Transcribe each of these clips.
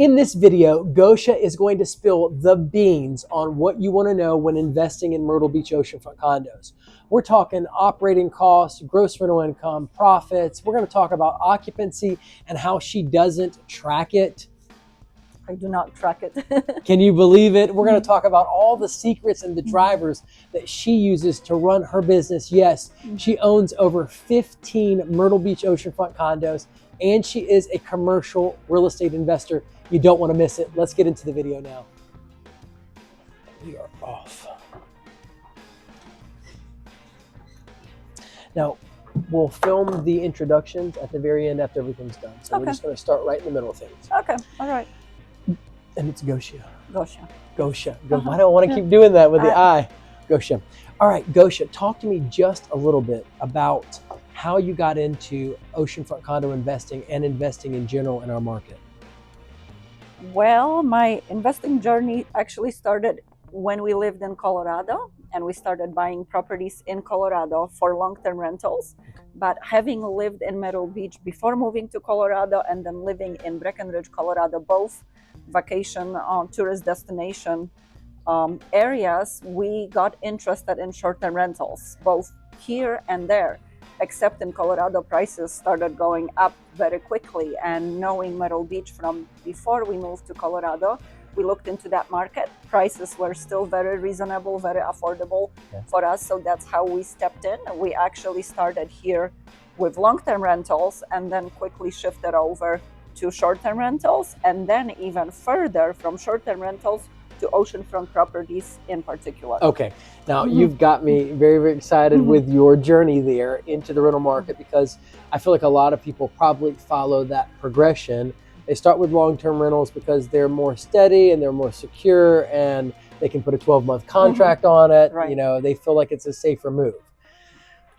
In this video, Gosia is going to spill the beans on what you want to know when investing in Myrtle Beach Oceanfront Condos. We're talking operating costs, gross rental income, profits. We're going to talk about occupancy and how she doesn't track it. I do not track it. Can you believe it? We're going to talk about all the secrets and the drivers that she uses to run her business. Yes, she owns over 15 Myrtle Beach Oceanfront condos, and she is a commercial real estate investor. You don't want to miss it. Let's get into the video now. We are off. Now, we'll film the introductions at the very end after everything's done. So we're just going to start right in the middle of things. Okay, all right. And it's Gosia. Gosia. Gosia. I don't want to keep doing that with the I. Gosia. All right, Gosia, talk to me just a little bit about how you got into oceanfront condo investing and investing in general in our market. Well, my investing journey actually started when we lived in Colorado, and we started buying properties in Colorado for long-term rentals. But having lived in Myrtle Beach before moving to Colorado and then living in Breckenridge, Colorado, both vacation tourist destination areas, we got interested in short-term rentals, both here and there. Except in Colorado, prices started going up very quickly. And knowing Myrtle Beach from before we moved to Colorado, we looked into that market. Prices were still very reasonable, very affordable for us. So that's how we stepped in. We actually started here with long-term rentals and then quickly shifted over to short-term rentals, and then even further from short-term rentals to oceanfront properties in particular. Okay, now you've got me very, very excited with your journey there into the rental market, because I feel like a lot of people probably follow that progression. They start with long-term rentals because they're more steady and they're more secure, and they can put a 12-month contract on it. Right. You know, they feel like it's a safer move.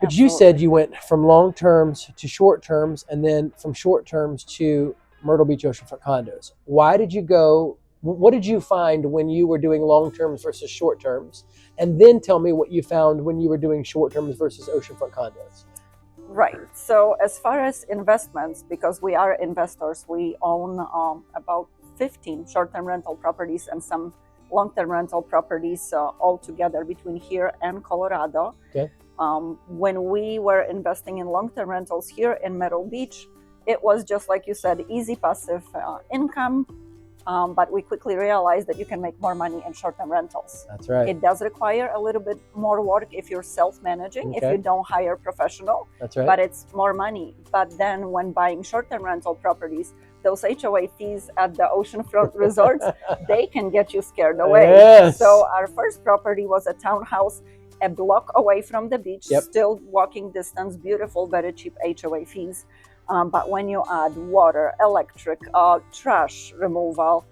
But you said you went from long terms to short terms, and then from short terms to Myrtle Beach Oceanfront Condos. Why did you go? What did you find when you were doing long terms versus short terms? And then tell me what you found when you were doing short terms versus oceanfront condos. Right. So as far as investments, because we are investors, we own about 15 short-term rental properties and some long-term rental properties all together between here and Colorado. Okay. When we were investing in long-term rentals here in Myrtle Beach, it was just like you said, easy passive income. But we quickly realized that you can make more money in short-term rentals. That's right. It does require a little bit more work if you're self-managing, if you don't hire a professional. That's right. But it's more money. But then when buying short-term rental properties, those HOA fees at the oceanfront resorts, they can get you scared away. Yes. So our first property was a townhouse a block away from the beach, still walking distance, beautiful, very cheap HOA fees. But when you add water, electric, trash removal,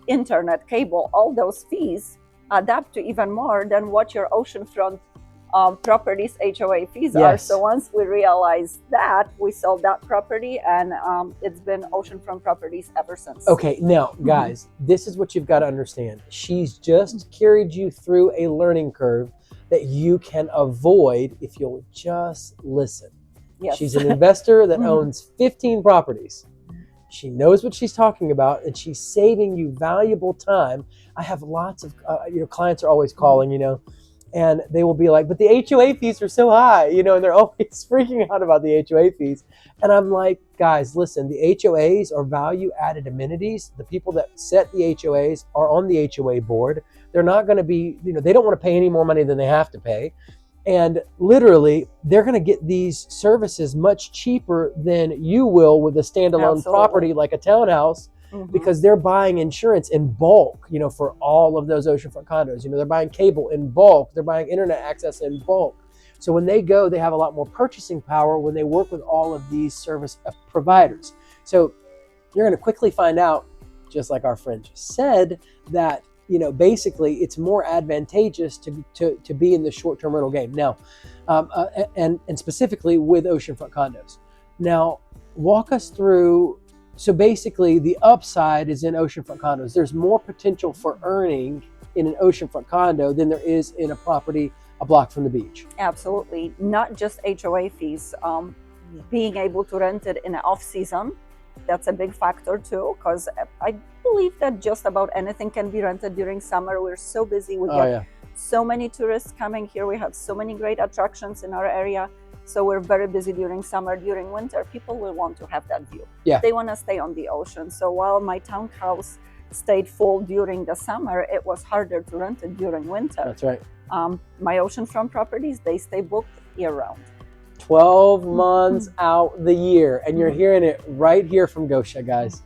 internet, cable, all those fees add up to even more than what your oceanfront properties HOA fees are. So once we realized that, we sold that property, and it's been oceanfront properties ever since. Okay, now guys, this is what you've got to understand. She's just carried you through a learning curve that you can avoid if you'll just listen. Yes. She's an investor that owns 15 properties. She knows what she's talking about, and she's saving you valuable time. I have lots of clients are always calling, and they will be like, but the HOA fees are so high, and they're always freaking out about the HOA fees. And I'm like, guys, listen, the HOAs are value added amenities. The people that set the HOAs are on the HOA board. They're not going to be, they don't want to pay any more money than they have to pay. And literally, they're going to get these services much cheaper than you will with a standalone property like a townhouse, because they're buying insurance in bulk, for all of those oceanfront condos. They're buying cable in bulk. They're buying internet access in bulk. So when they go, they have a lot more purchasing power when they work with all of these service providers. So you're going to quickly find out, just like our friend just said, that basically it's more advantageous to be in the short-term rental game now, and specifically with oceanfront condos. Now, walk us through. So basically, the upside is in oceanfront condos. There's more potential for earning in an oceanfront condo than there is in a property a block from the beach. Absolutely, not just HOA fees. Being able to rent it in an off-season That's a big factor too, because I believe that just about anything can be rented during summer. We're so busy. We get so many tourists coming here. We have so many great attractions in our area. So we're very busy during summer. During winter, people will want to have that view. Yeah. They want to stay on the ocean. So while my townhouse stayed full during the summer, it was harder to rent it during winter. That's right. My oceanfront properties, they stay booked year round. 12 months out the year. And you're hearing it right here from Gosia, guys.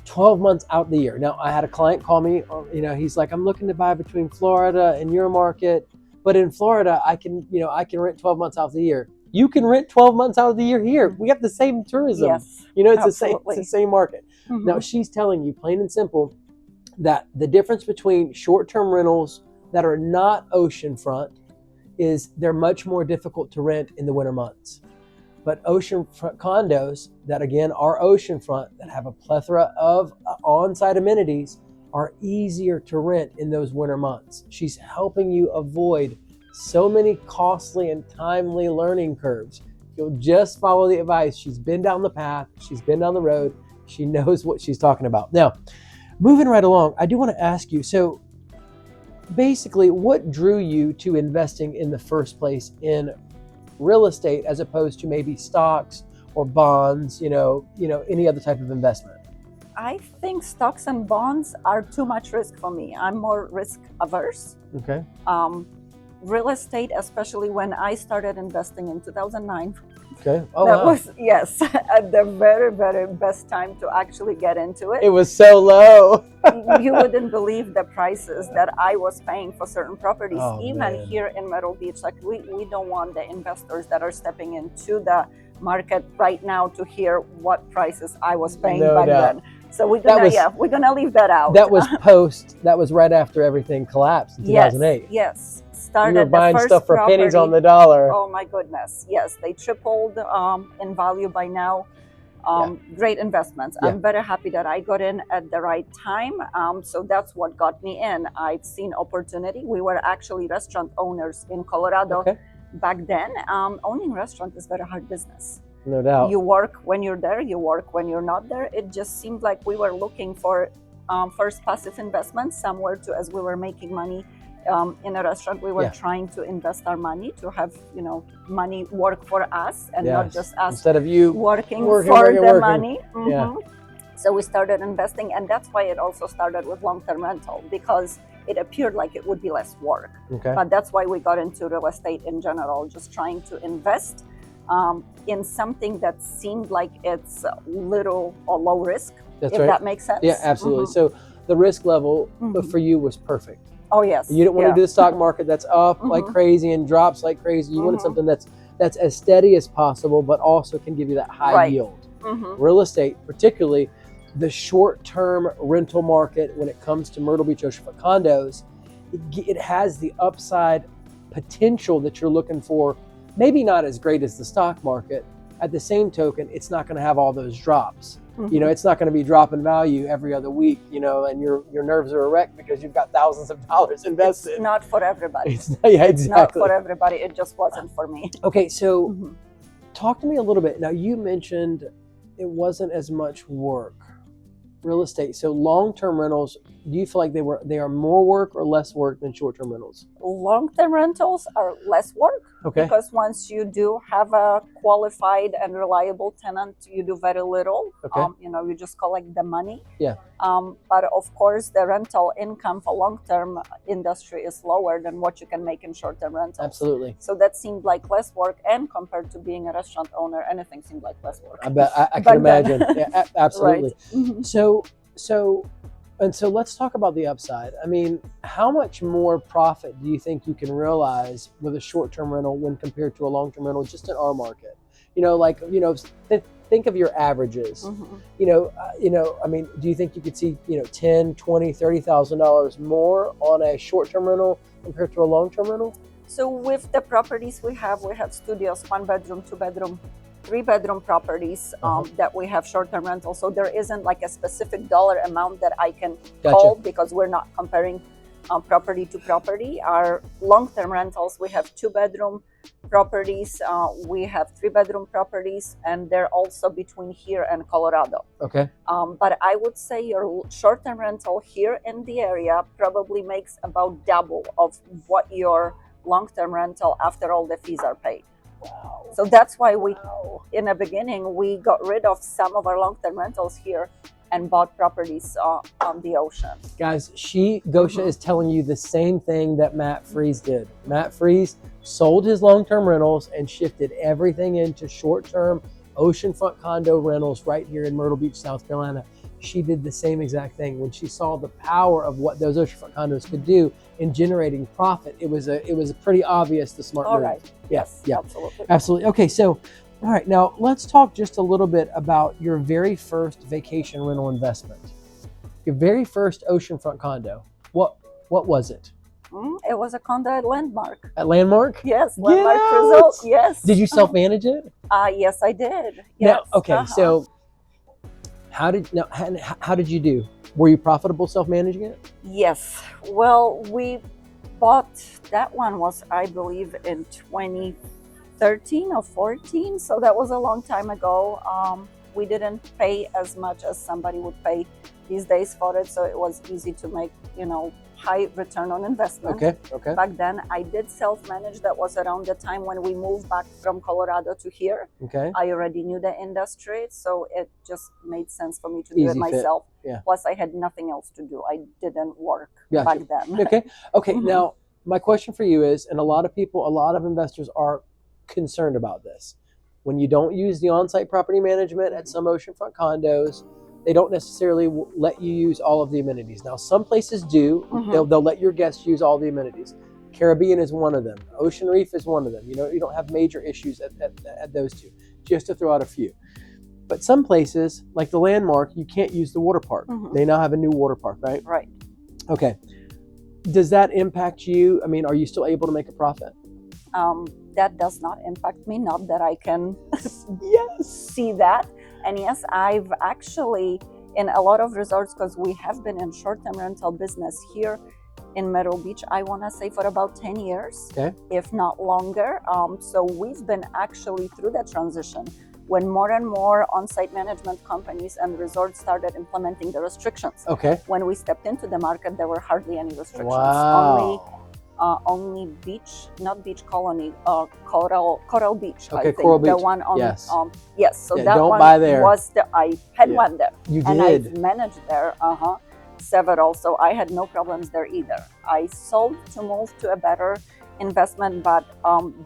12 months out the year. Now, I had a client call me, you know, he's like, I'm looking to buy between Florida and your market, but in Florida, I can rent 12 months out of the year. You can rent 12 months out of the year here. We have the same tourism. Yes, you know, it's absolutely. the same market. Now, she's telling you plain and simple that the difference between short-term rentals that are not oceanfront is they're much more difficult to rent in the winter months. But oceanfront condos that, again, are oceanfront, that have a plethora of on-site amenities, are easier to rent in those winter months. She's helping you avoid so many costly and timely learning curves. You'll just follow the advice. She's been down the path. She's been down the road. She knows what she's talking about. Now, moving right along, I do want to ask you, so basically, what drew you to investing in the first place in real estate as opposed to maybe stocks or bonds, you know, any other type of investment? I think stocks and bonds are too much risk for me. I'm more risk averse. Okay. Real estate, especially when I started investing in 2009. Okay. Oh, that wow. was, yes, at the very, very best time to actually get into it. It was so low. You wouldn't believe the prices that I was paying for certain properties. Even man. Here in Myrtle Beach, like we don't want the investors that are stepping into the market right now to hear what prices I was paying back then. So we're gonna leave that out. That was right after everything collapsed in 2008. Yes. You were buying stuff for pennies on the dollar. Oh my goodness. Yes, they tripled in value by now. Great investments. I'm very happy that I got in at the right time. So that's what got me in. I've seen opportunity. We were actually restaurant owners in Colorado back then. Owning restaurant is very hard business. No doubt. You work when you're there, you work when you're not there. It just seemed like we were looking for first passive investments somewhere to, as we were making money in a restaurant, we were trying to invest our money to have, money work for us and not just us instead of you working for the money. So we started investing, and that's why it also started with long-term rental, because it appeared like it would be less work. But that's why we got into real estate in general, just trying to invest in something that seemed like it's little or low risk, if that makes sense. Yeah, absolutely. So the risk level for you was perfect. Oh yes. You didn't want to do the stock market that's up like crazy and drops like crazy. You wanted something that's as steady as possible, but also can give you that high yield. Real estate, particularly the short-term rental market, when it comes to Myrtle Beach Oceanfront Condos, it has the upside potential that you're looking for. Maybe not as great as the stock market. At the same token, it's not going to have all those drops. It's not going to be dropping value every other week, and your nerves are wrecked because you've got thousands of dollars invested. It's not for everybody. It's not for everybody. It just wasn't for me. Okay, so talk to me a little bit. Now, you mentioned it wasn't as much work, real estate. So long-term rentals, do you feel like they are more work or less work than short-term rentals? Long-term rentals are less work. Because once you do have a qualified and reliable tenant, you do very little. You just collect the money. But of course, the rental income for long-term industry is lower than what you can make in short-term rentals. Absolutely. So that seemed like less work, and compared to being a restaurant owner, anything seemed like less work. I bet I can imagine. Yeah, absolutely. So let's talk about the upside. I mean, how much more profit do you think you can realize with a short-term rental when compared to a long-term rental just in our market? Think of your averages. I mean, do you think you could see, $10,000, $20,000, $30,000 more on a short-term rental compared to a long-term rental? So with the properties we have studios, 1-bedroom, 2-bedroom, 3-bedroom properties that we have short-term rental. So there isn't like a specific dollar amount that I can call, because we're not comparing property to property. Our long-term rentals, we have 2-bedroom properties. We have 3-bedroom properties, and they're also between here and Colorado. Okay. But I would say your short-term rental here in the area probably makes about double of what your long-term rental after all the fees are paid. Wow. So that's why in the beginning, we got rid of some of our long-term rentals here and bought properties on the ocean. Guys, Gosia is telling you the same thing that Matt Freeze did. Matt Freeze sold his long-term rentals and shifted everything into short-term oceanfront condo rentals right here in Myrtle Beach, South Carolina. She did the same exact thing. When she saw the power of what those oceanfront condos could do in generating profit, it was pretty obvious the smart move. All right. Yeah, yes, yeah, absolutely. Okay, so all right, now let's talk just a little bit about your very first vacation rental investment. Your very first oceanfront condo. What was it? It was a condo at Landmark. At Landmark? Yes, Landmark Resort. Yes. Did you self-manage it? Yes, I did. Yes. Now, okay, so how did you do? Were you profitable self-managing it? Yes. Well, we bought that one was, I believe, in 2013 or 14, so that was a long time ago. We didn't pay as much as somebody would pay these days for it, so it was easy to make, high return on investment. Okay. Back then, I did self-manage. That was around the time when we moved back from Colorado to here. Okay. I already knew the industry, so it just made sense for me to do it myself. Yeah. Plus, I had nothing else to do. I didn't work Gotcha. back then. Okay. Now, my question for you is, and a lot of investors are concerned about this. When you don't use the on-site property management at some oceanfront condos, they don't necessarily let you use all of the amenities. Now, some places do. They'll let your guests use all the amenities. Caribbean is one of them. Ocean Reef is one of them. You don't have major issues at those two, just to throw out a few. But some places, like the Landmark, you can't use the water park. They now have a new water park, right? Right. Okay. Does that impact you? I mean, are you still able to make a profit? That does not impact me, not that I can Yes. see that. And yes, I've actually, in a lot of resorts, because we have been in short-term rental business here in Myrtle Beach, I want to say for about 10 years, if not longer. So we've been actually through that transition when more and more on-site management companies and resorts started implementing the restrictions. Okay. When we stepped into the market, there were hardly any restrictions. Wow. Only beach, not beach colony, Coral Beach. Okay, I think. Coral Beach. The one on, yes. Yes. So yeah, that don't one buy there. was I had one there. You did. And I've managed there. Several. So I had no problems there either. I sold to move to a better investment, but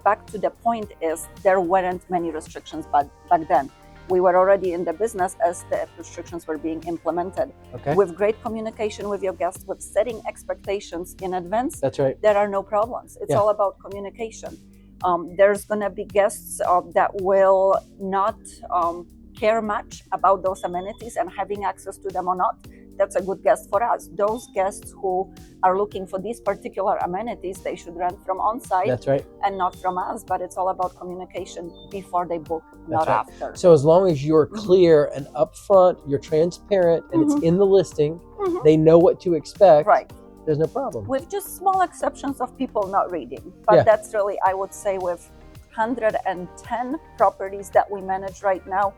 back to the point is there weren't many restrictions back then. We were already in the business as the restrictions were being implemented. Okay. With great communication with your guests, with setting expectations in advance. That's right. There are no problems. It's all about communication. There's going to be guests that will not care much about those amenities and having access to them or not. That's a good guest for us. Those guests who are looking for these particular amenities, they should rent from on-site. That's right. And not from us, but it's all about communication before they book, not after. So as long as you're clear and upfront, you're transparent, and it's in the listing, they know what to expect. Right. There's no problem. With just small exceptions of people not reading. But that's really, I would say, with 110 properties that we manage right now,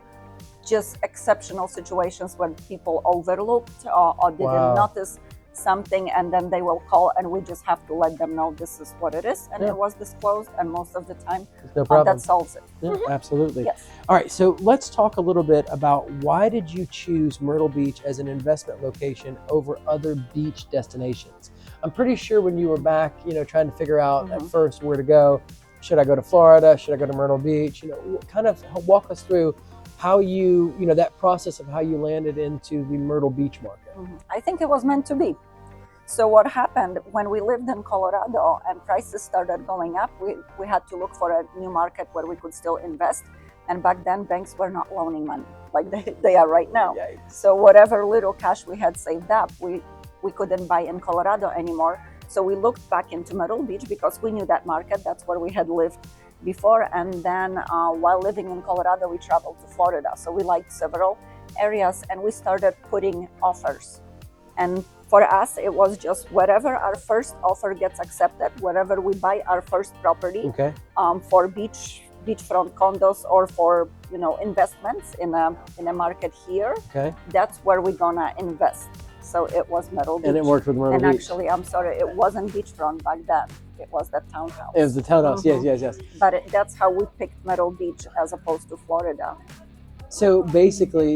just exceptional situations when people overlooked or didn't notice something, and then they will call and we just have to let them know this is what it is, and it was disclosed, and most of the time no problem. that solves it. Yeah, absolutely. Yes. All right, so let's talk a little bit about why did you choose Myrtle Beach as an investment location over other beach destinations? I'm pretty sure when you were back, trying to figure out at first where to go, should I go to Florida, should I go to Myrtle Beach, kind of walk us through how that process of how you landed into the Myrtle Beach market. I think it was meant to be. So what happened when we lived in Colorado and prices started going up, we had to look for a new market where we could still invest. And back then, banks were not loaning money like they are right now. Yikes. So whatever little cash we had saved up, we couldn't buy in Colorado anymore. So we looked back into Myrtle Beach because we knew that market. That's where we had lived before. And then while living in Colorado, we traveled to Florida. So we liked several areas and we started putting offers. And for us, it was just wherever our first offer gets accepted, wherever we buy our first property, Okay. for beachfront condos or for investments in a market here, Okay. that's where we're gonna invest. So it was Myrtle Beach. And it worked with Myrtle And Beach. actually, I'm sorry, it wasn't beachfront back then. It was the townhouse. It was the townhouse. Yes. But that's how we picked Myrtle Beach as opposed to Florida. So basically,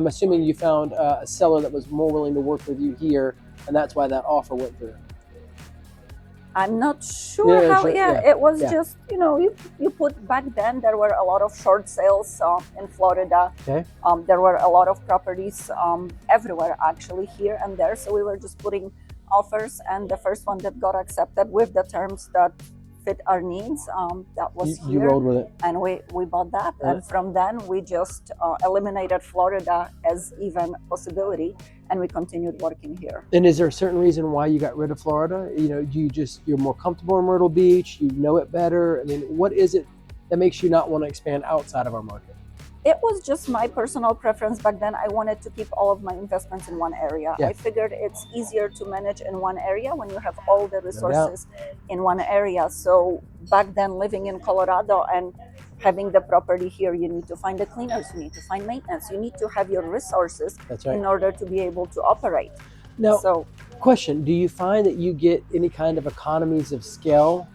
I'm assuming you found a seller that was more willing to work with you here, and that's why that offer went through. I'm not sure how. It was yeah. just you put back then. There were a lot of short sales in Florida. Okay. There were a lot of properties everywhere actually, here and there. So we were just putting offers, and the first one that got accepted with the terms that fit our needs, that was You here, rolled with it. and we bought that. Yeah. And from then we just eliminated Florida as even possibility, and we continued working here. And is there a certain reason why you got rid of Florida? You're more comfortable in Myrtle Beach. You know it better. I mean, what is it that makes you not want to expand outside of our market? It was just my personal preference back then. I wanted to keep all of my investments in one area. Yeah. I figured it's easier to manage in one area when you have all the resources in one area. So back then, living in Colorado and having the property here, you need to find the cleaners, you need to find maintenance, you need to have your resources That's right. in order to be able to operate. Now, So question, do you find that you get any kind of economies of scale,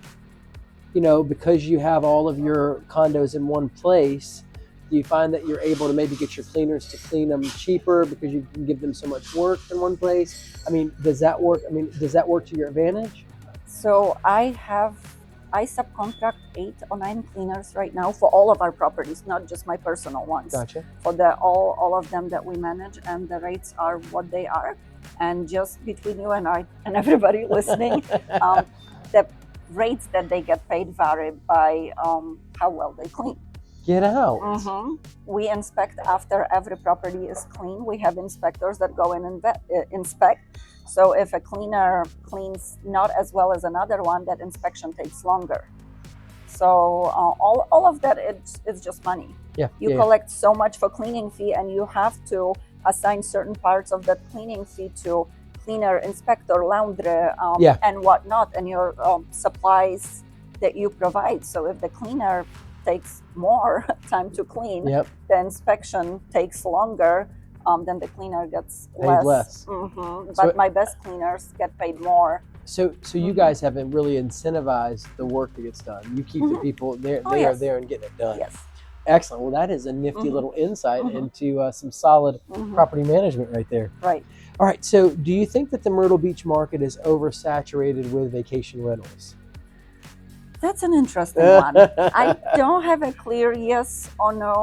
because you have all of your condos in one place? Do you find that you're able to maybe get your cleaners to clean them cheaper because you can give them so much work in one place? I mean, does that work? Does that work to your advantage? So I subcontract 8 or 9 cleaners right now for all of our properties, not just my personal ones. Gotcha. For all of them that we manage, and the rates are what they are. And just between you and I and everybody listening, the rates that they get paid vary by how well they clean. Get out. We inspect after every property is clean. We have inspectors that go in and inspect. So if a cleaner cleans not as well as another one, that inspection takes longer. So all of that, it's just money. You collect so much for cleaning fee, and you have to assign certain parts of that cleaning fee to cleaner, inspector, laundry, and whatnot, and your supplies that you provide. So if the cleaner takes more time to clean, the inspection takes longer, then the cleaner gets paid less. But my best cleaners get paid more. So you guys haven't really incentivized the work that gets done. You keep the people there; they are there and getting it done. Yes. Excellent. Well, that is a nifty little insight into some solid property management right there. Right. All right. So, do you think that the Myrtle Beach market is oversaturated with vacation rentals? That's an interesting one. I don't have a clear yes or no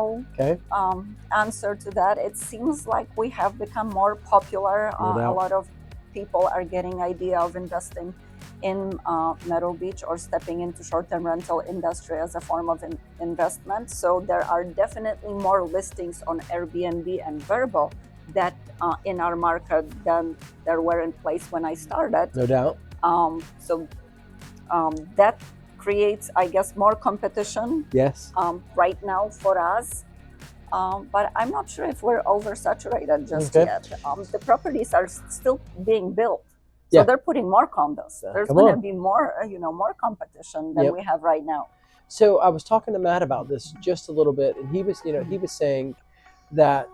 answer to that. It seems like we have become more popular. A lot of people are getting idea of investing in Myrtle Beach or stepping into short-term rental industry as a form of investment. So there are definitely more listings on Airbnb and VRBO that in our market than there were in place when I started. No doubt. That creates, I guess, more competition. Yes. Right now for us. But I'm not sure if we're oversaturated just yet. The properties are still being built. So they're putting more condos. There's going to be more, more competition than we have right now. So I was talking to Matt about this just a little bit, and he was, he was saying that,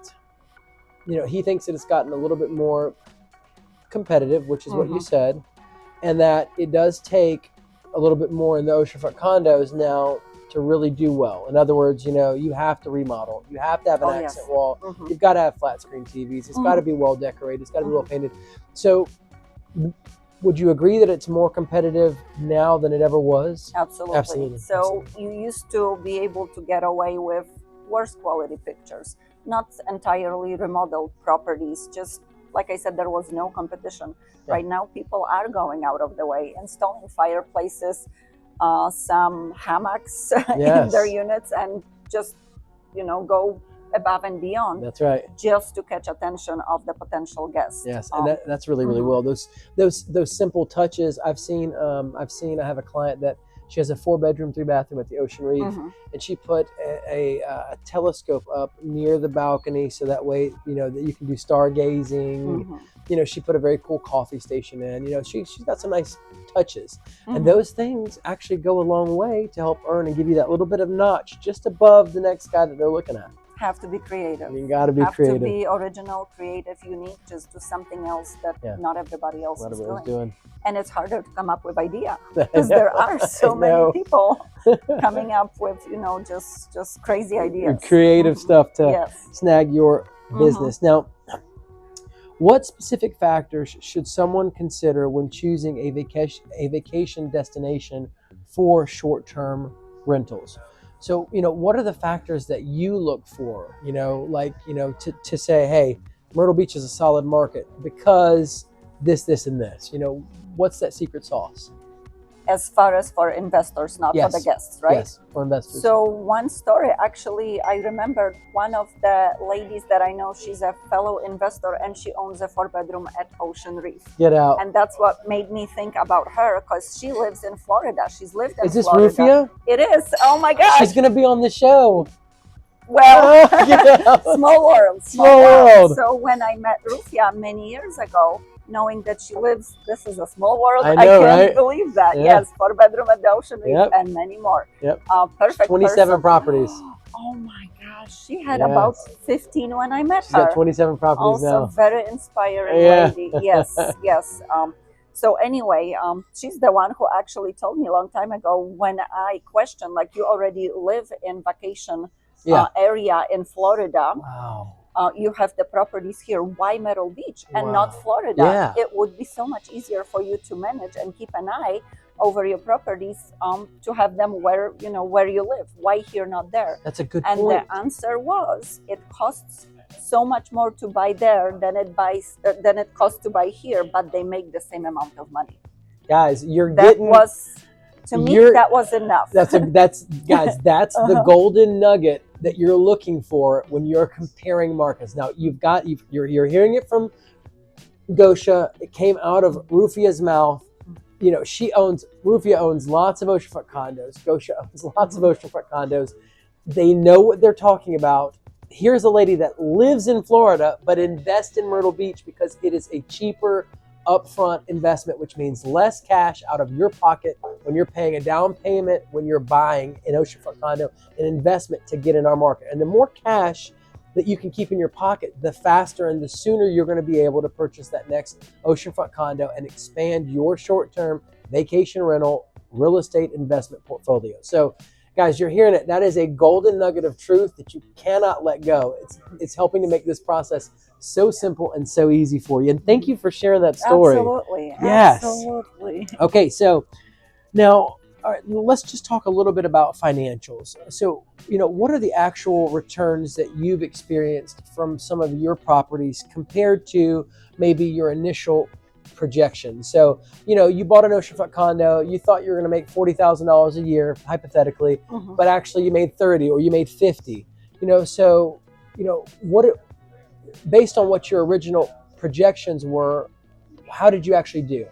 he thinks that it's gotten a little bit more competitive, which is what you said, and that it does take a little bit more in the oceanfront condos now to really do well. In other words, you have to remodel. You have to have an accent wall. You've got to have flat screen TVs. It's got to be well decorated. It's got to be well painted. So would you agree that it's more competitive now than it ever was? Absolutely. So you used to be able to get away with worse quality pictures, not entirely remodeled properties. Just like I said, there was no competition. Right now, people are going out of the way, installing fireplaces, some hammocks in their units, and just, go above and beyond. That's right. Just to catch attention of the potential guests. Yes, and that's really, really well. Those simple touches I've seen. I have a client that She has a 4-bedroom, 3-bathroom at the Ocean Reef, and she put a telescope up near the balcony so that way, you know, that you can do stargazing. You know, she put a very cool coffee station in. You know, she's got some nice touches. And those things actually go a long way to help earn and give you that little bit of notch just above the next guy that they're looking at. Have to be creative. You got to be creative. Have to be original, creative, unique. Just do something else that not everybody else is doing. And it's harder to come up with idea because there are so many people coming up with, you know, just crazy ideas, creative stuff to snag your business. Now, what specific factors should someone consider when choosing a vacation destination for short-term rentals? So, you know, what are the factors that you look for, you know, like, you know, to say, hey, Myrtle Beach is a solid market because this, and this, you know, what's that secret sauce? As far as for investors, not for the guests, right? Yes, for investors. So one story, actually, I remember one of the ladies that I know, she's a fellow investor and she owns a 4-bedroom at Ocean Reef. Get out. And that's what made me think about her because she lives in Florida. She's lived in Florida. Is this Rufia? It is. Oh my gosh. She's going to be on the show. Well, small world. Small world. So when I met Rufia many years ago, knowing that she lives, this is a small world. I know, can't right? believe that. Yes, 4-bedroom at the Ocean Reef and many more. Perfect. 27 properties. Oh my gosh, she had about 15 when I met her. She's got 27 properties now. Also very inspiring lady. Yes, yes. So anyway, she's the one who actually told me a long time ago when I questioned, like, you already live in vacation area in Florida. Wow. You have the properties here. Why Myrtle Beach and not Florida? It would be so much easier for you to manage and keep an eye over your properties to have them where you live. Why here, not there? That's a good point. And the answer was, it costs so much more to buy there than it costs to buy here, but they make the same amount of money. Guys, to me, that was enough. That's the golden nugget that you're looking for when you're comparing markets. Now you're hearing it from Gosia. It came out of Rufia's mouth. You know, Rufia owns lots of oceanfront condos. Gosia owns lots of oceanfront condos. They know what they're talking about. Here's a lady that lives in Florida but invests in Myrtle Beach because it is a cheaper upfront investment, which means less cash out of your pocket when you're paying a down payment when you're buying an oceanfront condo, an investment to get in our market. And the more cash that you can keep in your pocket, the faster and the sooner you're going to be able to purchase that next oceanfront condo and expand your short-term vacation rental real estate investment portfolio. So guys, you're hearing it. That is a golden nugget of truth that you cannot let go. It's helping to make this process so simple and so easy for you. And thank you for sharing that story. Absolutely. Yes. Absolutely. Okay, so now all right, let's just talk a little bit about financials. So, you know, what are the actual returns that you've experienced from some of your properties compared to maybe your initial projection? So, you know, you bought an oceanfront condo, you thought you were going to make $40,000 a year, hypothetically, but actually you made 30 or you made 50. You know, so, you know, based on what your original projections were, how did you actually do?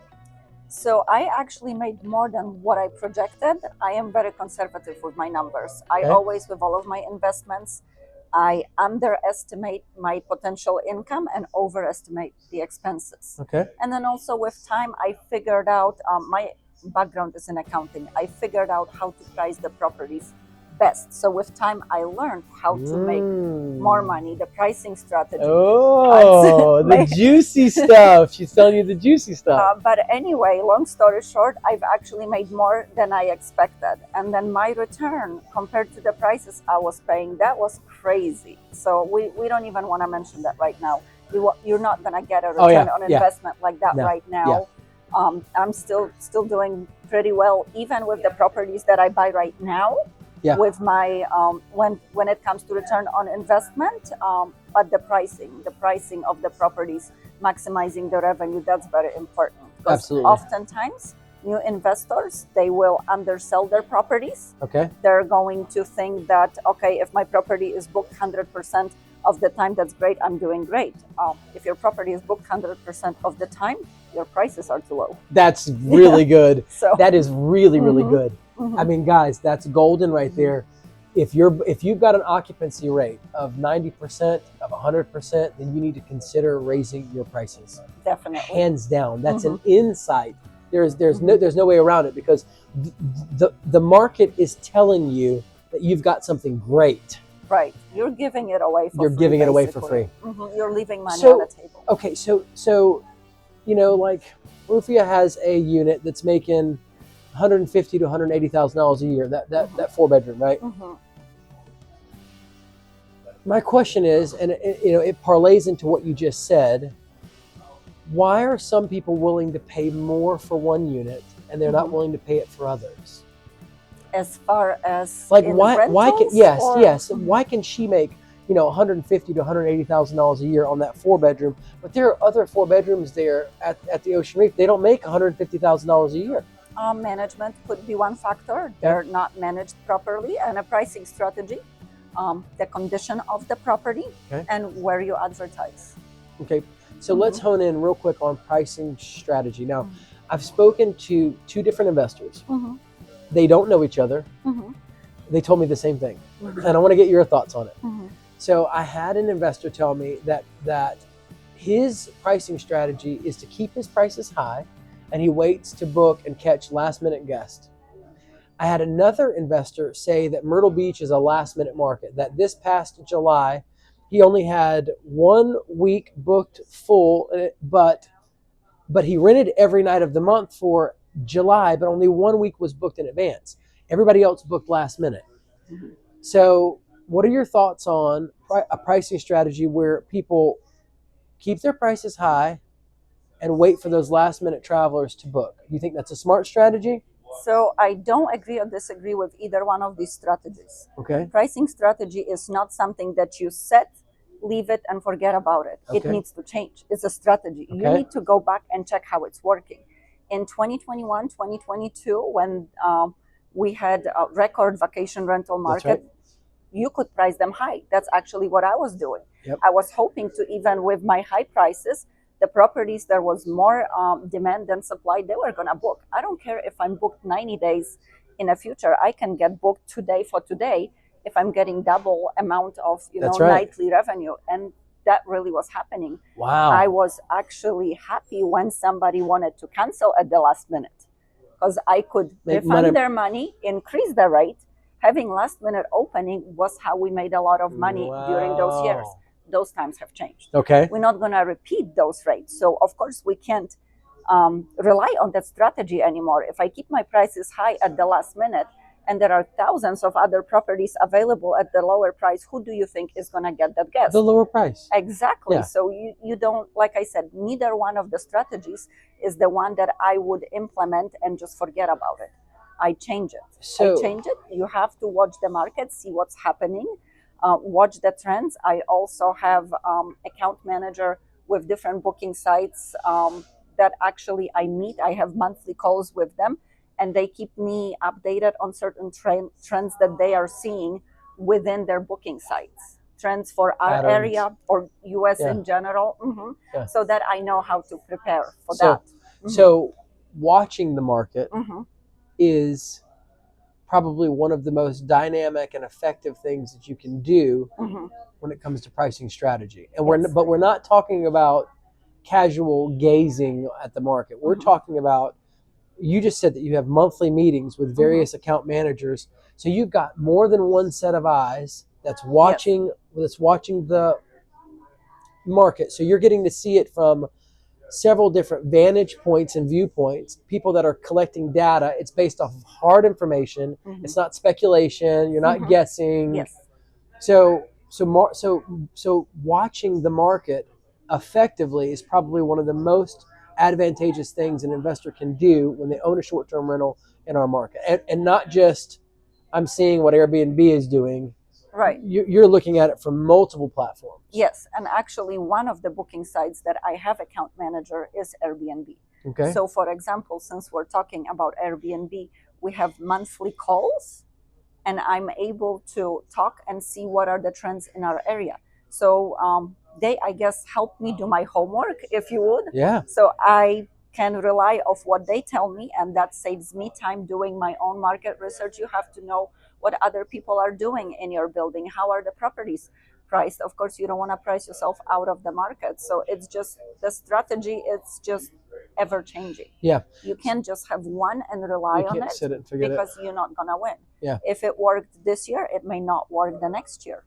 So I actually made more than what I projected. I am very conservative with my numbers. I always, with all of my investments, I underestimate my potential income and overestimate the expenses. Okay. And then also with time, I figured out, my background is in accounting. I figured out how to price the properties best. So with time, I learned how to make more money, the pricing strategy. Oh, the juicy stuff. She's telling you the juicy stuff. But anyway, long story short, I've actually made more than I expected. And then my return compared to the prices I was paying, that was crazy. So we don't even want to mention that right now. You're not going to get a return on investment like that right now. I'm still doing pretty well, even with the properties that I buy right now. With my when it comes to return on investment, but the pricing of the properties, maximizing the revenue, that's very important. Absolutely. Oftentimes, new investors, they will undersell their properties. Okay. They're going to think that, okay, if my property is booked 100% of the time, that's great, I'm doing great. If your property is booked 100% of the time, your prices are too low. That's really good. So that is really, really good. I mean, guys, that's golden right there. If you've got an occupancy rate of 90%, of 100%, then you need to consider raising your prices. Definitely. Hands down. That's an insight. There's no way around it, because the market is telling you that you've got something great. Right. You're giving it away for free. You're giving it away for free. You're leaving money on the table. Okay, so you know, like Rufia has a unit that's making $150,000 to $180,000 a year. That 4-bedroom, right? My question is, and it parlays into what you just said. Why are some people willing to pay more for one unit and they're not willing to pay it for others? As far as like in why rentals, yes why can she make $150,000 to $180,000 a year on that 4-bedroom, but there are other 4-bedrooms there at the Ocean Reef, they don't make $150,000 a year? Management could be one factor. They're not managed properly, and a pricing strategy, the condition of the property, and where you advertise. Okay, so let's hone in real quick on pricing strategy. Now, I've spoken to 2 different investors. They don't know each other. They told me the same thing, and I want to get your thoughts on it. So I had an investor tell me that his pricing strategy is to keep his prices high, and he waits to book and catch last-minute guests. I had another investor say that Myrtle Beach is a last-minute market, that this past July, he only had 1 week booked full, but he rented every night of the month for July, but only 1 week was booked in advance. Everybody else booked last minute. So what are your thoughts on a pricing strategy where people keep their prices high and wait for those last minute travelers to book? Do you think that's a smart strategy? So I don't agree or disagree with either one of these strategies. Okay. Pricing strategy is not something that you set, leave it, and forget about it. It needs to change. It's a strategy. You need to go back and check how it's working. In 2021, 2022, when we had a record vacation rental market, you could price them high. That's actually what I was doing. I was hoping to, even with my high prices, the properties, there was more demand than supply, they were going to book. I don't care if I'm booked 90 days in the future. I can get booked today for today if I'm getting double amount of nightly revenue. And that really was happening. Wow. I was actually happy when somebody wanted to cancel at the last minute, because I could refund their money, increase the rate. Having last minute opening was how we made a lot of money during those years. Those times have changed. Okay. We're not going to repeat those rates. So of course we can't rely on that strategy anymore. If I keep my prices high at the last minute, and there are thousands of other properties available at the lower price, who do you think is going to get that guest? The lower price. Exactly. Yeah. So you don't, like I said, neither one of the strategies is the one that I would implement and just forget about it. I change it. You have to watch the market, see what's happening, watch the trends. I also have account manager with different booking sites that actually I meet. I have monthly calls with them, and they keep me updated on certain trends that they are seeing within their booking sites. Trends for our area or US in general, so that I know how to prepare for that. So watching the market is probably one of the most dynamic and effective things that you can do when it comes to pricing strategy. And we're not talking about casual gazing at the market. We're talking about, you just said that you have monthly meetings with various account managers. So you've got more than one set of eyes that's watching the market. So you're getting to see it from several different vantage points and viewpoints, people that are collecting data. It's based off of hard information. It's not speculation. You're not guessing. Yes. So watching the market effectively is probably one of the most advantageous things an investor can do when they own a short-term rental in our market. And not just, I'm seeing what Airbnb is doing. Right. You're looking at it from multiple platforms. Yes. And actually one of the booking sites that I have account manager is Airbnb. Okay. So for example, since we're talking about Airbnb, we have monthly calls, and I'm able to talk and see what are the trends in our area. So they, I guess, help me do my homework, if you would. Yeah. So I can rely of what they tell me, and that saves me time doing my own market research. You have to know what other people are doing in your building. How are the properties priced? Of course, you don't want to price yourself out of the market. So it's just the strategy. It's just ever changing. Yeah. You can't just have one and rely on it, sit it and forget because you're not gonna win. Yeah. If it worked this year, it may not work the next year.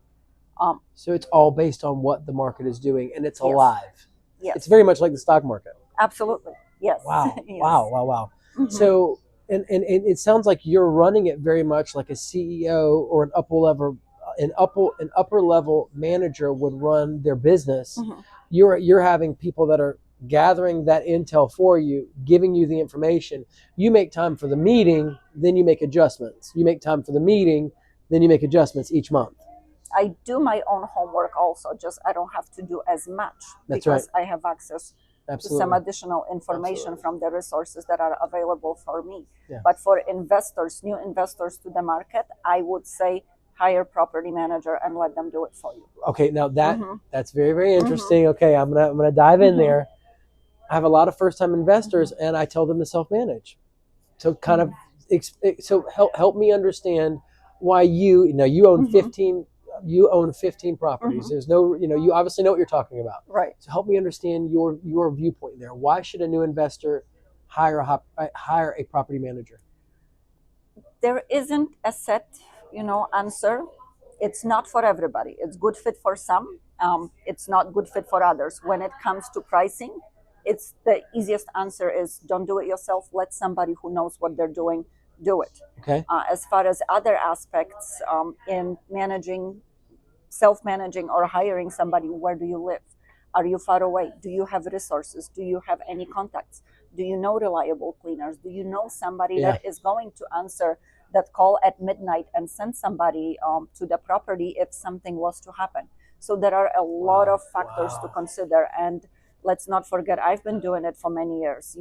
So it's all based on what the market is doing, and it's Yes. alive. Yes. It's very much like the stock market. Absolutely. Yes. Wow. Yes. Wow. Mhm. So, and it sounds like you're running it very much like a CEO or an upper level manager would run their business. Mhm. You're having people that are gathering that intel for you, giving you the information. You make time for the meeting, then you make adjustments. You make time for the meeting, then you make adjustments each month. I do my own homework also, just I don't have to do as much. That's because right. I have access Absolutely. to some additional information Absolutely. from the resources that are available for me. Yeah. But for investors, new investors to the market, I would say hire property manager and let them do it for you. Okay, now Mhm. that's very, very interesting. Okay, I'm gonna dive in Mhm. there. I have a lot of first time investors, and I tell them to self manage. So kind of help me understand why you own Mhm. 15 properties. Mhm. There's no, you obviously know what you're talking about. Right. So help me understand your viewpoint there. Why should a new investor hire a property manager? There isn't a set, answer. It's not for everybody. It's good fit for some. It's not good fit for others. When it comes to pricing, it's the easiest answer is don't do it yourself. Let somebody who knows what they're doing do it. Okay. As far as other aspects in self-managing or hiring somebody, where do you live? Are you far away? Do you have resources? Do you have any contacts? Do you know reliable cleaners? Do you know somebody that is going to answer that call at midnight and send somebody to the property if something was to happen? So there are a lot of factors to consider. And let's not forget, I've been doing it for many years.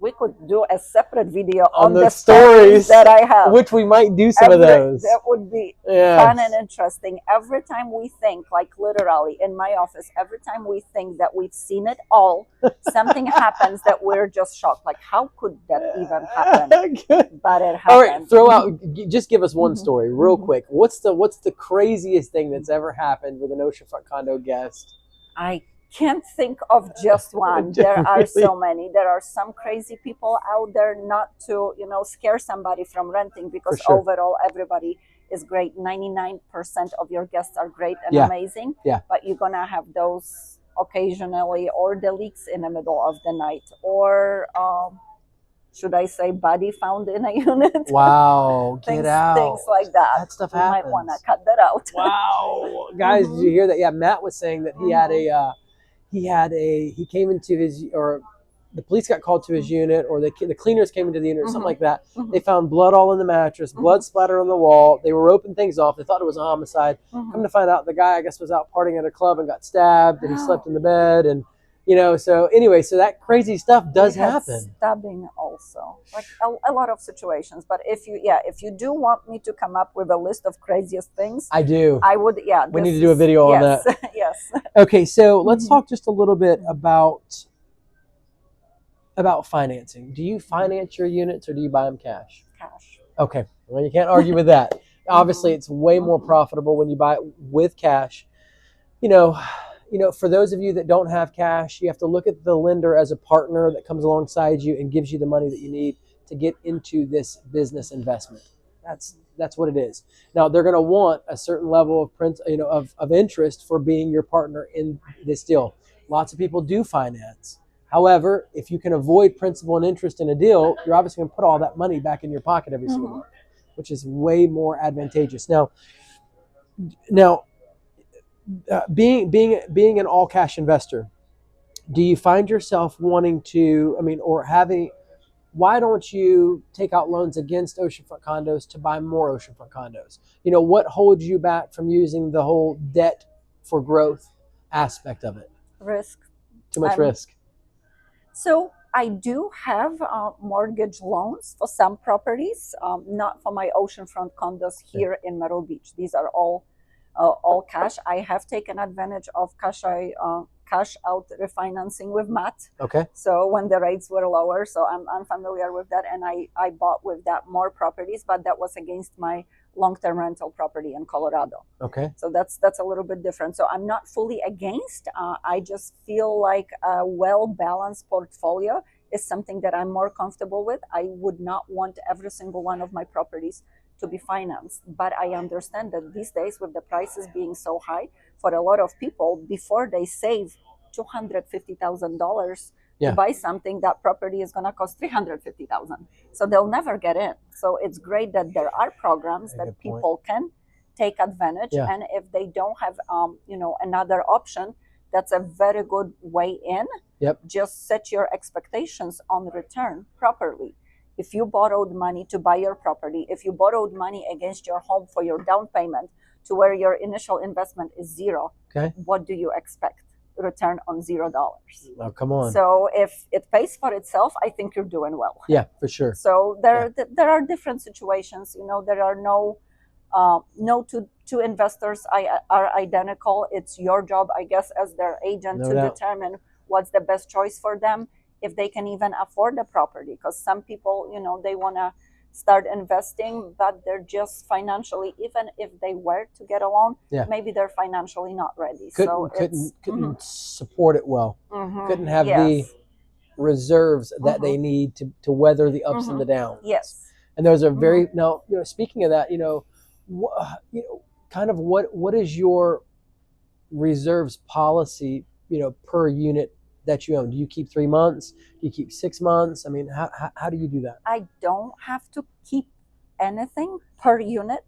We could do a separate video on the stories that I have, which we might do some of those. That would be fun and interesting. Every time we think, like literally in my office, every time we think that we've seen it all, something happens that we're just shocked. Like, how could that even happen? But it happened. All right, throw out. Just give us one story, real quick. What's the craziest thing that's ever happened with an oceanfront condo guest? I can't think of just one. There are so many. There are some crazy people out there, not to scare somebody from renting, because overall everybody is great. 99% of your guests are great and amazing. Yeah. But you're gonna have those occasionally, or the leaks in the middle of the night, or should I say body found in a unit? Wow, get out. Things like that. That stuff happens. happens. You might want to cut that out. Wow. Guys, did you hear that? Yeah, Matt was saying that he came into his, or the police got called to his unit, or the cleaners came into the unit, or something like that. They found blood all in the mattress, blood splattered on the wall. They were roping things off. They thought it was a homicide. Come to find out, the guy, I guess, was out partying at a club and got stabbed, and he slept in the bed. And so anyway, so that crazy stuff does happen. Stabbing also, like a lot of situations. But if you do want me to come up with a list of craziest things, I do. I would. Yeah, we need to do a video on that. Yes. Okay, so let's talk just a little bit about financing. Do you finance your units, or do you buy them cash? Cash. Okay, well, you can't argue with that. Obviously, it's way more profitable when you buy it with cash. For those of you that don't have cash, you have to look at the lender as a partner that comes alongside you and gives you the money that you need to get into this business investment. That's what it is. Now, they're going to want a certain level of interest for being your partner in this deal. Lots of people do finance. However, if you can avoid principal and interest in a deal, you're obviously going to put all that money back in your pocket every single month, which is way more advantageous. Now, being an all cash investor, do you find yourself wanting to, why don't you take out loans against oceanfront condos to buy more oceanfront condos? What holds you back from using the whole debt for growth aspect of it? Risk. Too much risk. So I do have mortgage loans for some properties, not for my oceanfront condos here in Myrtle Beach. These are all cash. I have taken advantage of cash cash out refinancing with Matt. Okay. So when the rates were lower, so I'm familiar with that, and I bought with that more properties, but that was against my long-term rental property in Colorado. Okay. So that's a little bit different. So I'm not fully against. I just feel like a well-balanced portfolio is something that I'm more comfortable with. I would not want every single one of my properties to be financed, but I understand that these days, with the prices being so high, for a lot of people, before they save $250,000 Yeah. to buy something, that property is going to cost $350,000. So they'll never get in. So it's great that there are programs that people can take advantage. Yeah. And if they don't have, another option, that's a very good way in. Yep. Just set your expectations on return properly. If you borrowed money to buy your property, if you borrowed money against your home for your down payment to where your initial investment is zero, okay, what do you expect? Return on $0. Oh, come on. So if it pays for itself, I think you're doing well. Yeah, for sure. So there are different situations. There are no two investors are identical. It's your job, I guess, as their agent to determine what's the best choice for them, if they can even afford the property. Because some people, they want to start investing, but they're just financially, even if they were to get a loan, maybe they're financially not ready. Couldn't support it well. Couldn't have the reserves that they need to weather the ups and the downs. Yes. And those are very now. Speaking of that, kind of what is your reserves policy? Per unit that you own. Do you keep 3 months? Do you keep 6 months? I mean, how do you do that? I don't have to keep anything per unit,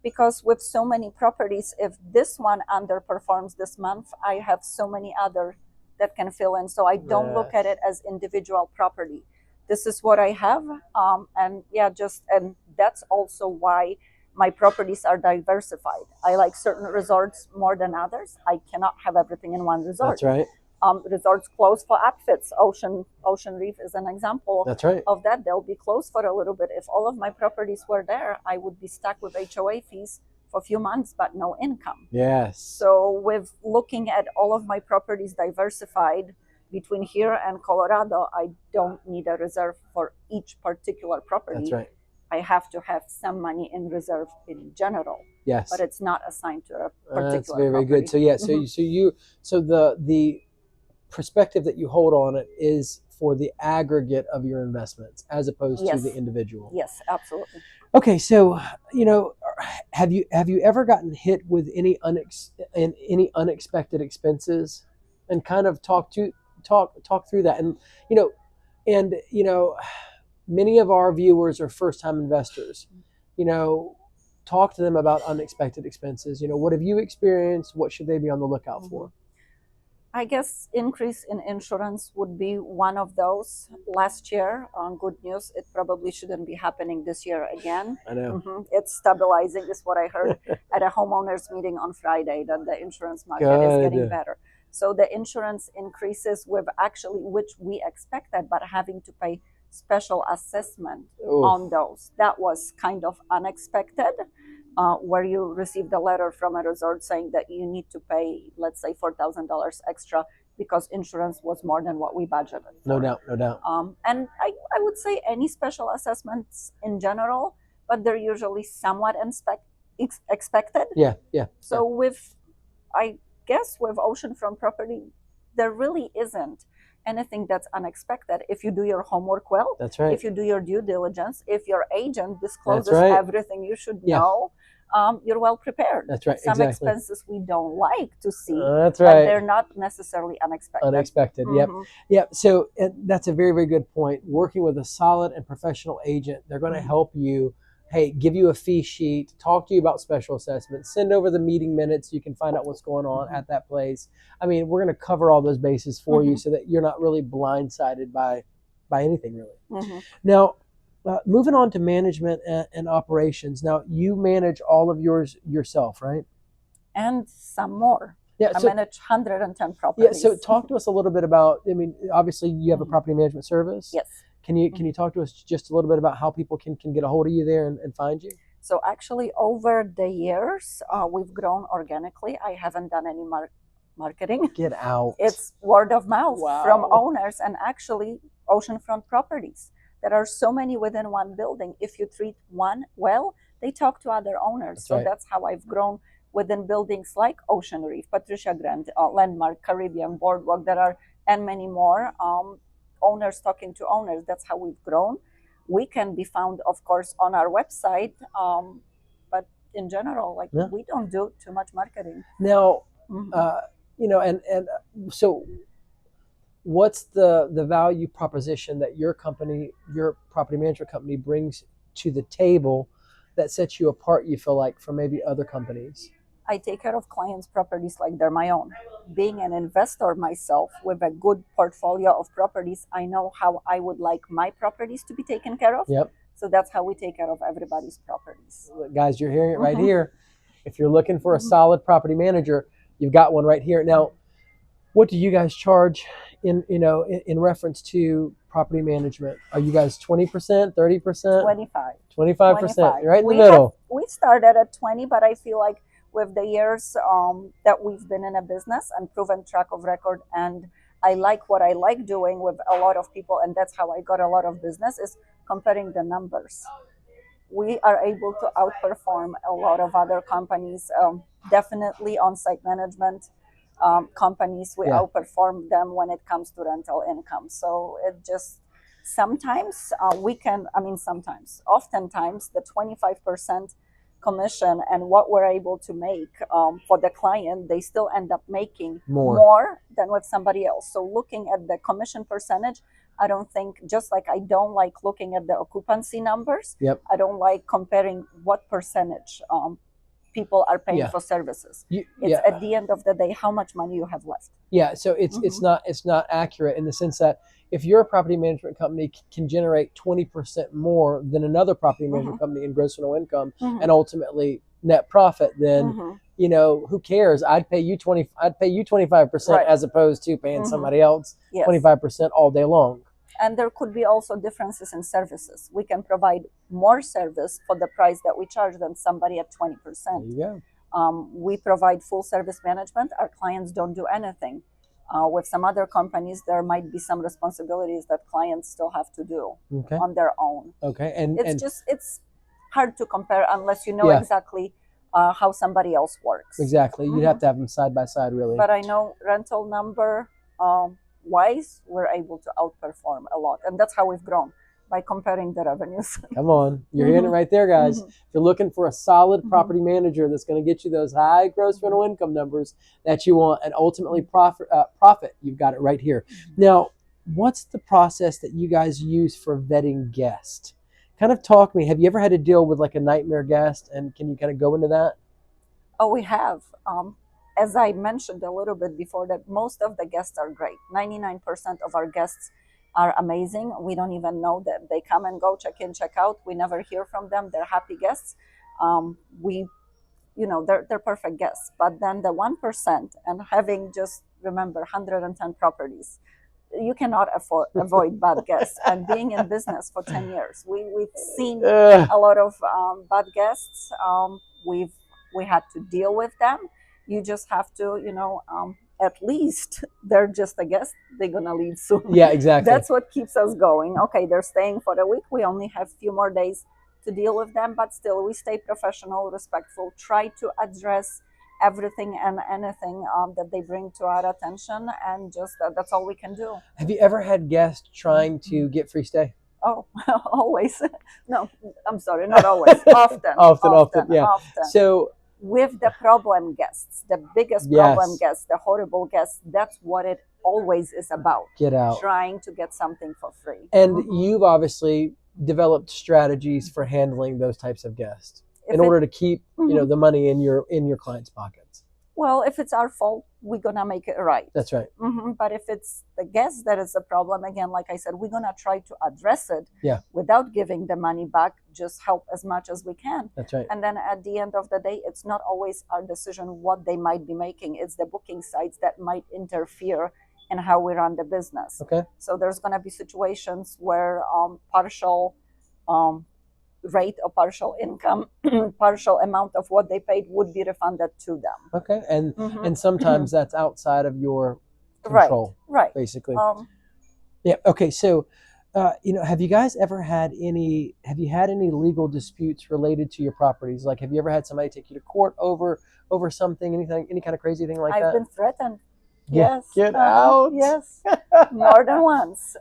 because with so many properties, if this one underperforms this month, I have so many other that can fill in. So I don't look at it as individual property. This is what I have. And that's also why my properties are diversified. I like certain resorts more than others. I cannot have everything in one resort. That's right. Resorts close for outfits. Ocean Reef is an example of that. They'll be closed for a little bit. If all of my properties were there, I would be stuck with HOA fees for a few months, but no income. Yes. So with looking at all of my properties diversified between here and Colorado, I don't need a reserve for each particular property. That's right. I have to have some money in reserve in general. Yes. But it's not assigned to a particular That's very, very property. good. So yeah, so the perspective that you hold on it is for the aggregate of your investments as opposed to the individual. Yes, absolutely. Okay, so have you ever gotten hit with any unexpected expenses, and kind of talk through that, and many of our viewers are first-time investors. Talk to them about unexpected expenses. What have you experienced? What should they be on the lookout for? I guess increase in insurance would be one of those. Last year, on good news, it probably shouldn't be happening this year again. I know. It's stabilizing, is what I heard at a homeowners meeting on Friday, that the insurance market is getting better. So the insurance increases with which we expected, but having to pay special assessment on those. That was kind of unexpected. Where you received a letter from a resort saying that you need to pay, let's say, $4,000 extra because insurance was more than what we budgeted for. No doubt. And I would say any special assessments in general, but they're usually somewhat expected. Yeah. So I guess with oceanfront property, there really isn't anything that's unexpected if you do your homework well. That's right. If you do your due diligence, if your agent discloses everything you should know, you're well prepared. That's right. Some expenses we don't like to see. That's right. But they're not necessarily unexpected. Yep. So that's a very, very good point. Working with a solid and professional agent, they're going to help you. Hey, give you a fee sheet, talk to you about special assessments, send over the meeting minutes. You can find out what's going on at that place. I mean, we're going to cover all those bases for you so that you're not really blindsided by anything, really. Now, moving on to management and operations. Now, you manage all of yours yourself, right? And some more. Yeah, I manage 110 properties. Yeah, so talk to us a little bit about, obviously you have a property management service. Yes. Can you talk to us just a little bit about how people can get a hold of you there and find you? So actually over the years, we've grown organically. I haven't done any marketing. Get out. It's word of mouth Wow. from owners, and actually oceanfront properties. There are so many within one building. If you treat one well, they talk to other owners. That's so right. That's how I've grown within buildings like Ocean Reef, Patricia Grant, Landmark, Caribbean, Boardwalk. There are and many more owners talking to owners. That's how we've grown. We can be found, of course, on our website, but in general, like Yeah. we don't do too much marketing. Now, Mhm. So what's the value proposition that your company, your property management company, brings to the table that sets you apart, you feel like, from maybe other companies? I take care of clients' properties like they're my own. Being an investor myself with a good portfolio of properties, I know how I would like my properties to be taken care of. Yep. So that's how we take care of everybody's properties. Guys, you're hearing it right Mhm. here. If you're looking for a Mhm. solid property manager, you've got one right here. Now, what do you guys charge in reference to property management? Are you guys 20%, 30%? 25. 25%. You're right in the middle. We started at 20, but I feel like with the years that we've been in a business and proven track of record, and I like what I like doing with a lot of people, and that's how I got a lot of business, is comparing the numbers. We are able to outperform a lot of other companies, definitely on-site management companies. We Yeah. outperform them when it comes to rental income. So it just sometimes oftentimes the 25% commission and what we're able to make for the client, they still end up making more than with somebody else. So looking at the commission percentage, I don't think, just like I don't like looking at the occupancy numbers, Yep. I don't like comparing what percentage people are paying for services. It's at the end of the day how much money you have left. Yeah, so it's not accurate in the sense that if your property management company can generate 20% more than another property management company in gross rental income and ultimately net profit, then who cares? I'd pay you 25% as opposed to paying somebody else 25% all day long. And there could be also differences in services. We can provide more service for the price that we charge than somebody at 20%. There you go. We provide full service management. Our clients don't do anything. With some other companies, there might be some responsibilities that clients still have to do on their own. Okay, it's hard to compare unless you know exactly how somebody else works. Exactly, you'd have to have them side by side, really. But I know rental number wise, we're able to outperform a lot, and that's how we've grown, by comparing the revenues. Come on, you're hearing it right there, guys. If you're looking for a solid property manager that's going to get you those high gross rental income numbers that you want and ultimately profit, you've got it right here. Now, what's the process that you guys use for vetting guests? Kind of talk to me. Have you ever had to deal with like a nightmare guest, and can you kind of go into that? Oh, we have. As I mentioned a little bit before, that most of the guests are great. 99% of our guests are amazing. We don't even know that they come and go, check in, check out. We never hear from them. They're happy guests. They're perfect guests. But then the 1%, and having just remember 110 properties, you cannot avoid bad guests. And being in business for 10 years, we've seen a lot of bad guests. We had to deal with them. You just have to, at least they're just a guest. They're going to leave soon. Yeah, exactly. That's what keeps us going. Okay, they're staying for the week. We only have a few more days to deal with them, but still we stay professional, respectful, try to address everything and anything that they bring to our attention, and just that's all we can do. Have you ever had guests trying to get free stay? Oh, always. No, I'm sorry, not always. Often. Yeah. So with the problem guests, the biggest problem guests, the horrible guests, that's what it always is about. Get out. Trying to get something for free. And you've obviously developed strategies for handling those types of guests in order to keep the money in your clients' pockets. Well, if it's our fault, we're gonna make it right. That's right. But if it's the guest that is the problem, again, like I said, we're gonna try to address it without giving the money back, just help as much as we can. That's right. And then at the end of the day, it's not always our decision what they might be making. It's the booking sites that might interfere in how we run the business. Okay. So there's gonna be situations where partial rate or partial income, partial amount of what they paid would be refunded to them. Okay, and sometimes that's outside of your Right, control, right. basically. Yeah. Okay. So, have you guys ever had any? Have you had any legal disputes related to your properties? Like, have you ever had somebody take you to court over something, anything, any kind of crazy thing like that? I've been threatened. Get, Yes. get out. Yes. More than once.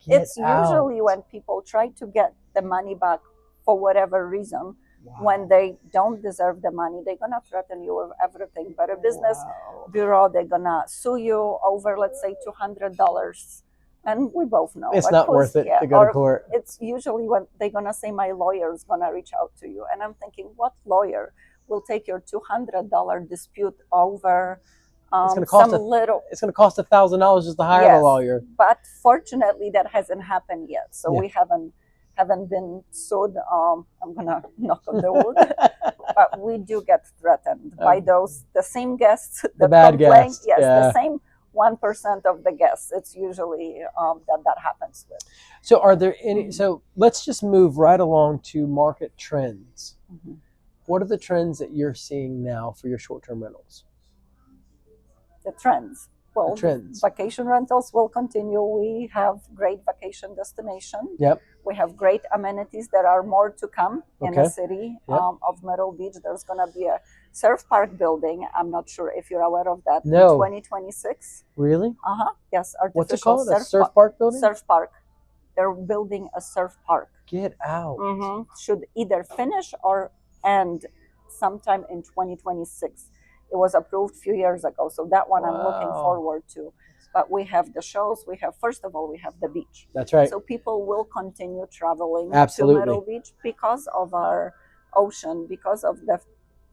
Get It's usually out. when people try to get the money back for whatever reason. Wow. When they don't deserve the money, they're gonna threaten you with everything. But a business Wow. bureau, they're gonna sue you over, let's say, $200. And we both know It's not worth it to go to court. It's usually when they're gonna say my lawyer's gonna reach out to you, and I'm thinking, what lawyer will take your $200 dispute over It's going to cost It's going to cost $1,000 just to hire a lawyer. But fortunately, that hasn't happened yet, so Yeah. we haven't been sued. I'm gonna knock on the wood, but we do get threatened by the same guests that the bad complain. guests. Yes, Yeah. the same 1% of the guests. It's usually that happens with. So, are there any? So, let's just move right along to market trends. Mm-hmm. What are the trends that you're seeing now for your short-term rentals? The trends. Well, the trends. Vacation rentals will continue. We have great vacation destination. Yep. We have great amenities. There are more to come in the city of Myrtle Beach. There's going to be a surf park building. I'm not sure if you're aware of that. No. In 2026. Really? Yes. What's it called? A surf park building? Surf park. They're building a surf park. Get out. Should either finish or end sometime in 2026. It was approved a few years ago, so that one I'm looking forward to. But we have the shows. First of all, we have the beach. That's right. So people will continue traveling to Myrtle Beach because of our ocean, because of the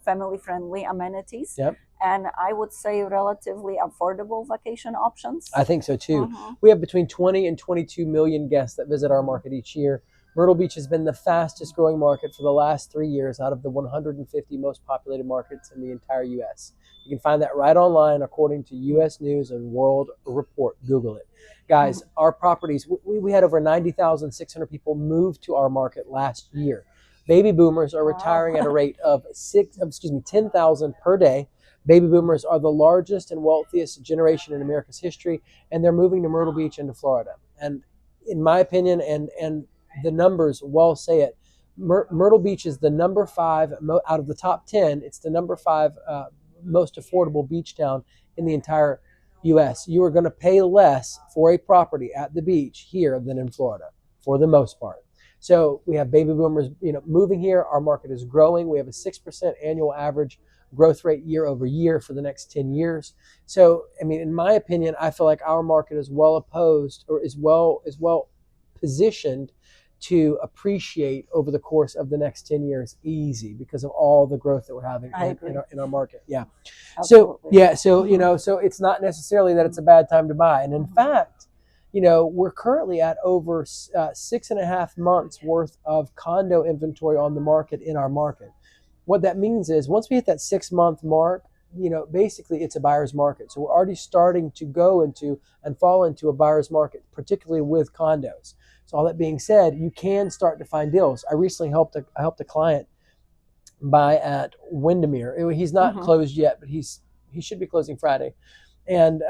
family-friendly amenities. Yep. And I would say relatively affordable vacation options. I think so too. We have between 20 and 22 million guests that visit our market each year. Myrtle Beach has been the fastest growing market for the last 3 years out of the 150 most populated markets in the entire U.S. You can find that right online according to U.S. News and World Report. Google it. Guys, our properties, we had over 90,600 people move to our market last year. Baby boomers are retiring at a rate of 10,000 per day. Baby boomers are the largest and wealthiest generation in America's history, and they're moving to Myrtle Beach and to Florida. And in my opinion, and the numbers well say it, Myrtle Beach is the number 5 out of the top 10. It's the number 5 most affordable beach town in the entire U.S. You are going to pay less for a property at the beach here than in Florida, for the most part. So we have baby boomers, moving here. Our market is growing. We have a 6% annual average growth rate year over year for the next 10 years. So, I mean, in my opinion, I feel like our market is well opposed or is well positioned to appreciate over the course of the next 10 years easy because of all the growth that we're having in our market. Yeah. Absolutely. So it's not necessarily that it's a bad time to buy. And in fact, we're currently at over 6.5 months worth of condo inventory on the market in our market. What that means is once we hit that 6-month mark, basically it's a buyer's market. So we're already starting to go into and fall into a buyer's market, particularly with condos. So all that being said, you can start to find deals. I recently helped a client buy at Windermere. He's not closed yet, but he should be closing Friday, and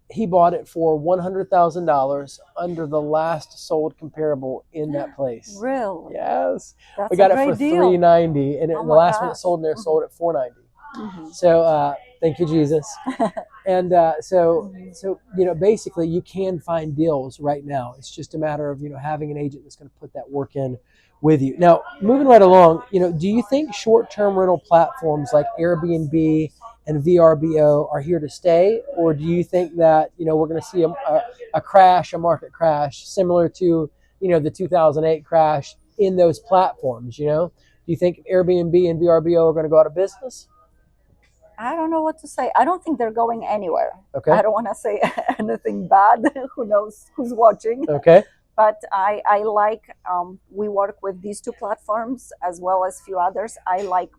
he bought it for $100,000 under the last sold comparable in that place. Really? Yes. That's we got it for deal. $390, and the last one that sold in there sold at $490. So thank you, Jesus. And so basically you can find deals right now. It's just a matter of having an agent that's going to put that work in with you. Now, moving right along, do you think short-term rental platforms like Airbnb and VRBO are here to stay, or do you think that we're going to see a market crash similar to the 2008 crash in those platforms? Do you think Airbnb and VRBO are going to go out of business? I don't know what to say. I don't think they're going anywhere. Okay. I don't want to say anything bad. Who knows who's watching? Okay. But I like, we work with these two platforms as well as few others. I like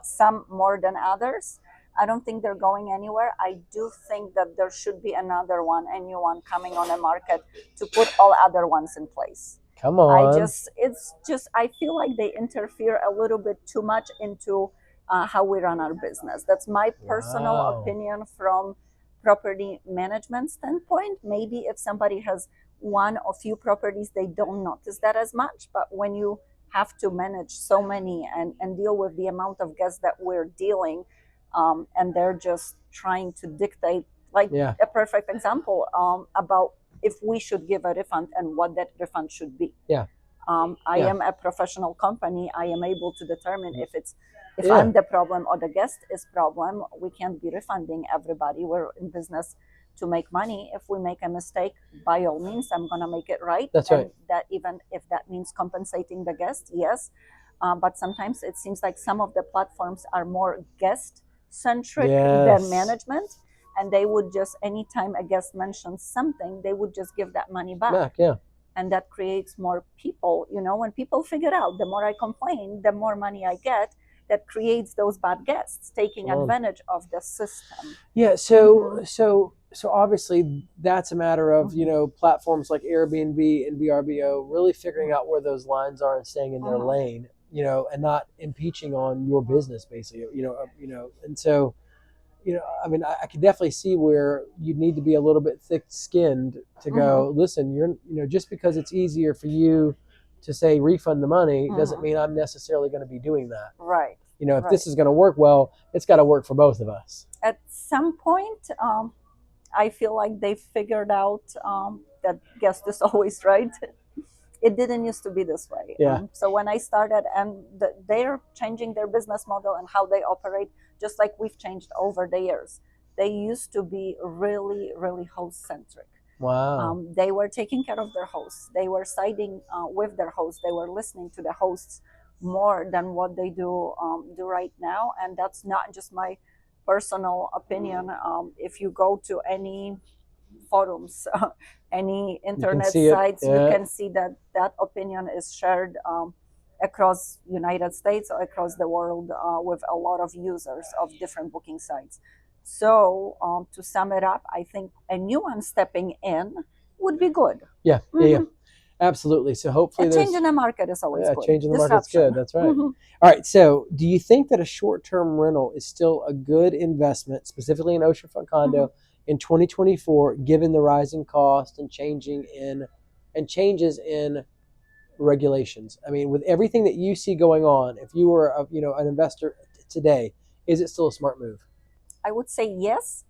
some more than others. I don't think they're going anywhere. I do think that there should be a new one coming on the market to put all other ones in place. Come on. I feel like they interfere a little bit too much into how we run our business. That's my personal Wow. opinion from property management standpoint. Maybe if somebody has one or few properties, they don't notice that as much. But when you have to manage so many and deal with the amount of guests that we're dealing, and they're just trying to dictate, like Yeah. a perfect example about if we should give a refund and what that refund should be. Yeah. I Yeah. am a professional company. I am able to determine if Yeah. I'm the problem or the guest is problem. We can't be refunding everybody. We're in business to make money. If we make a mistake, by all means, I'm gonna make it right. That's and right. that even if that means compensating the guest, yes. But sometimes it seems like some of the platforms are more guest centric Yes. than management, and they would just, anytime a guest mentions something, they would just give that money back. Yeah. And that creates more people. When people figure out the more I complain, the more money I get, that creates those bad guests taking Come on. advantage of the system. Yeah, so obviously that's a matter of, platforms like Airbnb and VRBO really figuring out where those lines are and staying in their lane, and not impeaching on your business basically, and so, I mean, I can definitely see where you need to be a little bit thick-skinned to go, listen, just because it's easier for you to say refund the money doesn't mean I'm necessarily going to be doing that. Right. If this is going to work well, it's got to work for both of us. At some point, I feel like they figured out that guest is always right. It didn't used to be this way. Yeah. So when I started, and they're changing their business model and how they operate, just like we've changed over the years. They used to be really, really host-centric. Wow. They were taking care of their hosts. They were siding with their hosts. They were listening to the hosts more than what they do right now. And that's not just my personal opinion. If you go to any forums, any internet sites, you can see that opinion is shared across United States or across the world with a lot of users of different booking sites. So to sum it up, I think a new one stepping in would be good. Yeah, absolutely. So hopefully a change in the market is always good. Change in the market's good. That's right. All right. So do you think that a short-term rental is still a good investment, specifically in oceanfront condo in 2024, given the rising cost and changes in regulations? I mean, with everything that you see going on, if you were an investor today, is it still a smart move? I would say yes,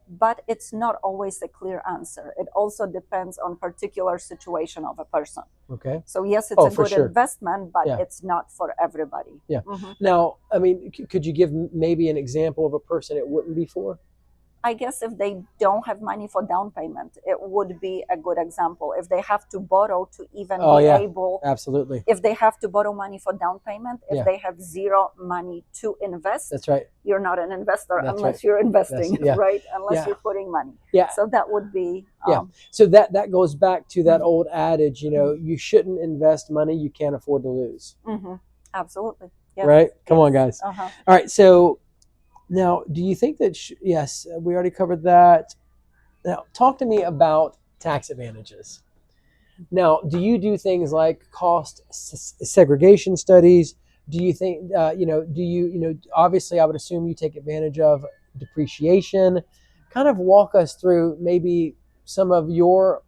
but it's not always a clear answer. It also depends on particular situation of a person. Okay. So yes, it's a good investment, but it's not for everybody. Yeah. Now, I mean, could you give maybe an example of a person it wouldn't be for? I guess if they don't have money for down payment, it would be a good example. If they have to borrow to even be able, absolutely. If they have to borrow money for down payment, if they have zero money to invest, that's right. You're not an investor unless you're investing, right? Unless you're putting money. Yeah. So that would be. So that goes back to that old adage, you shouldn't invest money you can't afford to lose. Absolutely. Yes. Right. Come on, guys. All right. So. Now, do you think that, yes, we already covered that. Now, talk to me about tax advantages. Now, do you do things like cost segregation studies? Do you think, obviously I would assume you take advantage of depreciation. Kind of walk us through maybe some of your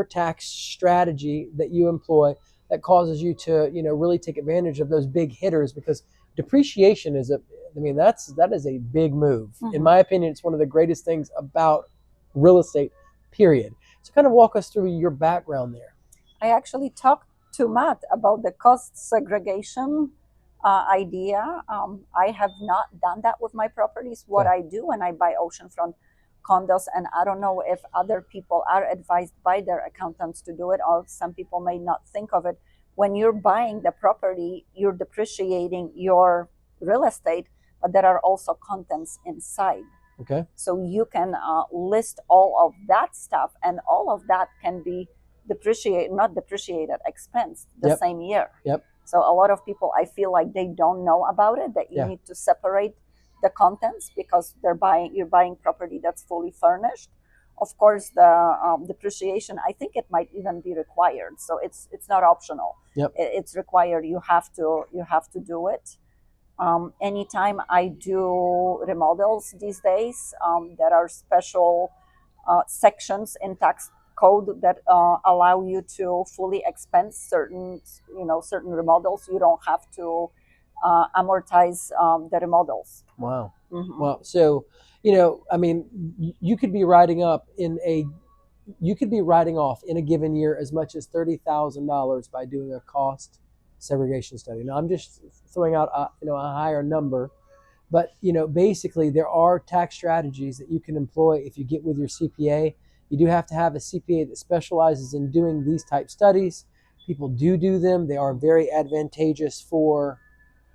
tax strategy that you employ that causes you to, really take advantage of those big hitters, because depreciation is that is a big move. In my opinion, it's one of the greatest things about real estate, period. So kind of walk us through your background there. I actually talked to Matt about the cost segregation idea. I have not done that with my properties. What I do when I buy oceanfront condos, and I don't know if other people are advised by their accountants to do it, or some people may not think of it. When you're buying the property, you're depreciating your real estate, but there are also contents inside. Okay. So you can list all of that stuff, and all of that can be not depreciated, expensed the same year. Yep. So a lot of people, I feel like they don't know about it, that you need to separate the contents, because you're buying property that's fully furnished, of course, the depreciation, I think it might even be required. So it's not optional. Yep. It's required. You have to do it. Anytime I do remodels these days, there are special sections in tax code that allow you to fully expense certain remodels. You don't have to amortize the remodels. Wow. Mhm. Well, so, I mean, you could be writing off in a given year as much as $30,000 by doing a cost segregation study. Now, I'm just throwing out a higher number, but basically there are tax strategies that you can employ if you get with your CPA. You do have to have a CPA that specializes in doing these type studies. People do them. They are very advantageous for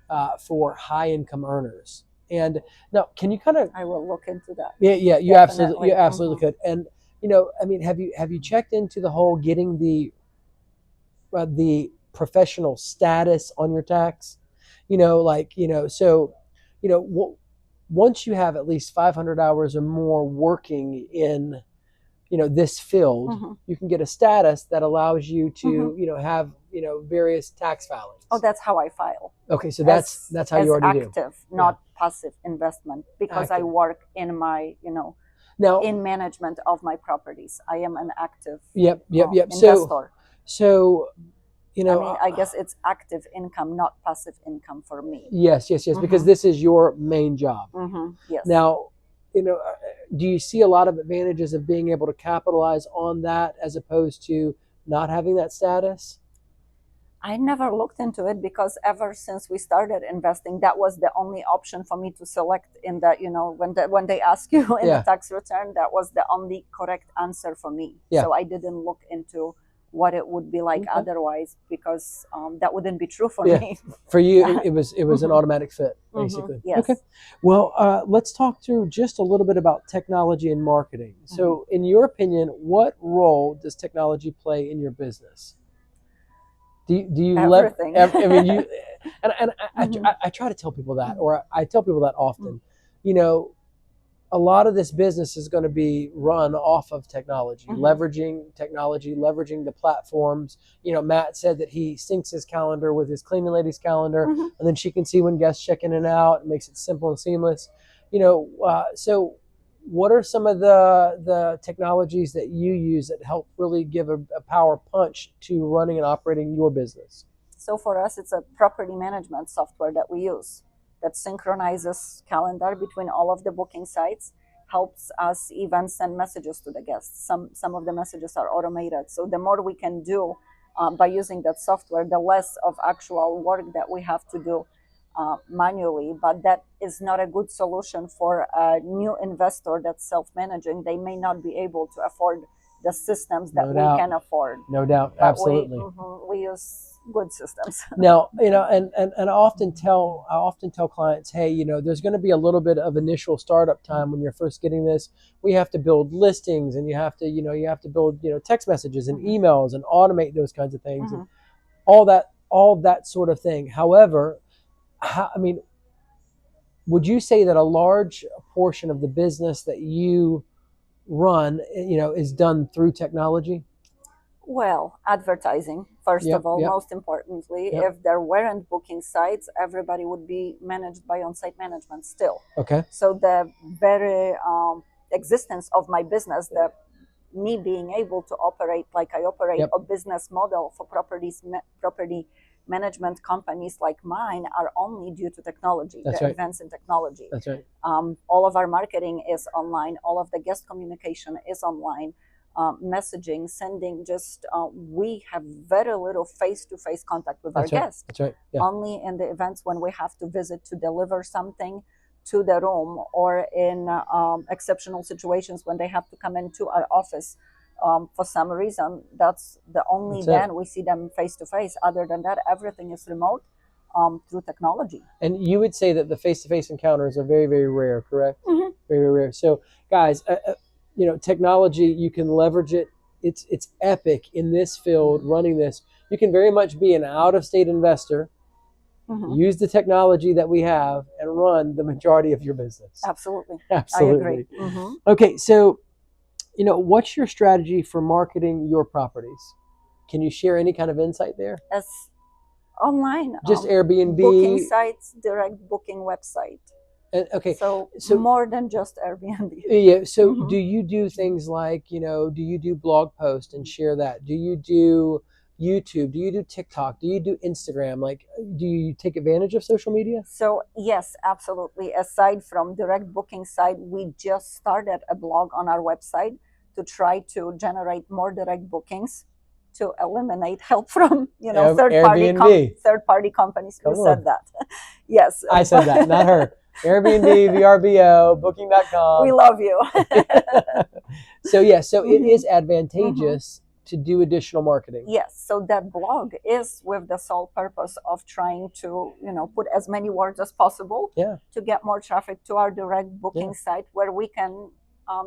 high income earners. And now, can you kind of? I will look into that. Yeah, you Definitely. absolutely could. And I mean, have you checked into the whole getting the professional status on your tax? So, once you have at least 500 hours or more working in this field, Mhm. you can get a status that allows you to Mhm. have various tax filings. Oh, that's how I file. Okay, so that's how you already do. Active, not passive investment, because I Active. work in my Now, in management of my properties. I am an active yep. investor. So I mean, I guess it's active income, not passive income for me. Yes, because this is your main job. Yes. Now, do you see a lot of advantages of being able to capitalize on that as opposed to not having that status? I never looked into it because ever since we started investing, that was the only option for me to select in that, when they ask you in the tax return, that was the only correct answer for me. Yeah. So I didn't look into what it would be like otherwise, because that wouldn't be true for me. For you, it was an automatic fit, basically. Yes. Okay. Well, let's talk through just a little bit about technology and marketing. So, in your opinion, what role does technology play in your business? Do you Everything. I mean, you and I try to tell people that, or I tell people that often. A lot of this business is going to be run off of technology, leveraging technology, leveraging the platforms. Matt said that he syncs his calendar with his cleaning lady's calendar, and then she can see when guests check in and out. It makes it simple and seamless. So what are some of the technologies that you use that help really give a power punch to running and operating your business? So for us, it's a property management software that we use that synchronizes calendar between all of the booking sites, helps us even send messages to the guests. Some of the messages are automated. So the more we can do by using that software, the less of actual work that we have to do manually. But that is not a good solution for a new investor that's self-managing. They may not be able to afford the systems that we can afford. No doubt, but absolutely. We use good systems. Now, and I often tell clients, hey, there's going to be a little bit of initial startup time when you're first getting this. We have to build listings, and you have to build text messages and emails and automate those kinds of things, and all that sort of thing. However, would you say that a large portion of the business that you run, is done through technology? Well, advertising, first of all, most importantly. If there weren't booking sites, everybody would be managed by on-site management still. Okay. So the very existence of my business, me being able to operate like I operate, a business model for property management companies like mine are only due to technology. That's the advance in technology. That's right. All of our marketing is online. All of the guest communication is online. Messaging, sending, we have very little face-to-face contact with our guests. That's right. Yeah. Only in the events when we have to visit to deliver something to the room, or in exceptional situations when they have to come into our office for some reason. That's the only then we see them face-to-face. Other than that, everything is remote through technology. And you would say that the face-to-face encounters are very, very rare, correct? Very, very rare. So, guys, technology, you can leverage it. It's epic in this field. Running this, you can very much be an out-of-state investor, use the technology that we have, and run the majority of your business. Absolutely. I agree. Okay, so What's your strategy for marketing your properties? Can you share any kind of insight there? As online, Just Airbnb? booking sites, direct booking website. Okay. So So more than just Airbnb. yeah. So Mhm. do you do things like, do you do blog posts and share that? Do you do YouTube? Do you do TikTok? Do you do Instagram? Like, do you take advantage of social media? So yes, absolutely. Aside from direct booking site, we just started a blog on our website to try to generate more direct bookings to eliminate help from Airbnb. third party companies. You Come said on. that. Yes. I said that, not her. Airbnb, VRBO, Booking.com. We love you. So yeah, so it Mhm. is advantageous to do additional marketing. Yes, so that blog is with the sole purpose of trying to, put as many words as possible Yeah. to get more traffic to our direct booking Yeah. site, where we can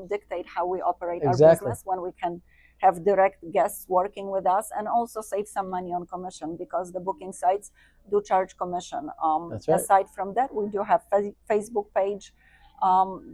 dictate how we operate our Exactly. business, when we can have direct guests working with us, and also save some money on commission, because the booking sites do charge commission. That's right. Aside from that, we do have Facebook page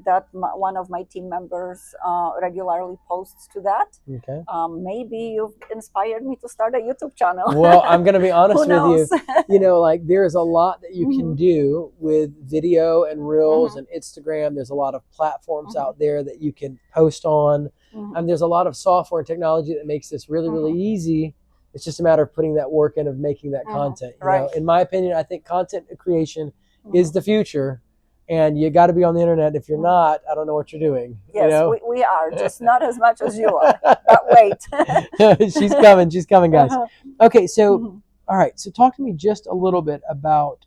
that one of my team members regularly posts to that. Okay. Maybe you've inspired me to start a YouTube channel. Well, I'm going to be honest Who with you. knows? Like there's a lot that you can do with video and reels and Instagram. There's a lot of platforms out there that you can post on. And there's a lot of software and technology that makes this really, really easy. It's just a matter of putting that work in, of making that content. Right. In my opinion, I think content creation is the future. And you got to be on the internet. If you're not, I don't know what you're doing. Yes, we are, just not as much as you are. But wait. She's coming, guys. Okay, so all right, so talk to me just a little bit about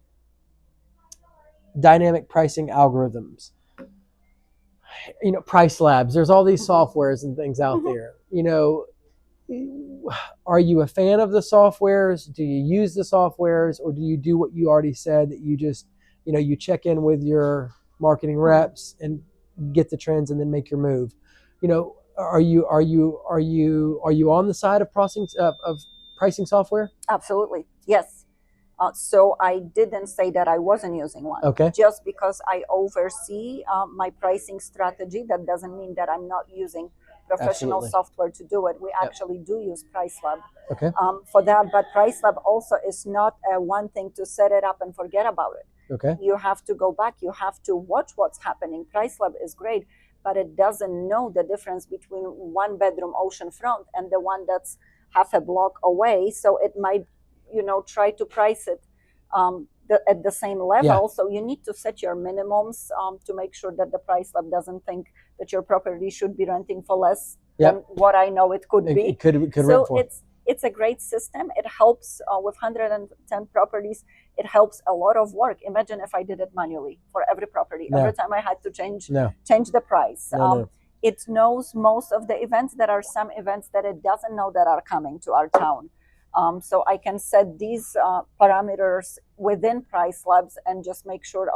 dynamic pricing algorithms. Price labs. There's all these softwares and things out there. Are you a fan of the softwares? Do you use the softwares, or do you do what you already said, that you just you check in with your marketing reps and get the trends and then make your move? Are you on the side of pricing software? Absolutely, yes. So I didn't say that I wasn't using one. Okay. Just because I oversee my pricing strategy, that doesn't mean that I'm not using professional software to do it. We actually do use PriceLab for that. But PriceLab also is not one thing to set it up and forget about it. Okay. You have to go back. You have to watch what's happening. PriceLab is great, but it doesn't know the difference between one bedroom oceanfront and the one that's half a block away. So it might, try to price it at the same level. Yeah. So you need to set your minimums to make sure that the PriceLab doesn't think that your property should be renting for less than what I know it could be. It could so rent for. It's a great system. It helps with 110 properties. It helps a lot of work. Imagine if I did it manually for every property. No. Every time I had to change the price. No. It knows most of the events. There are some events that it doesn't know that are coming to our town. So I can set these parameters within PriceLabs and just make sure,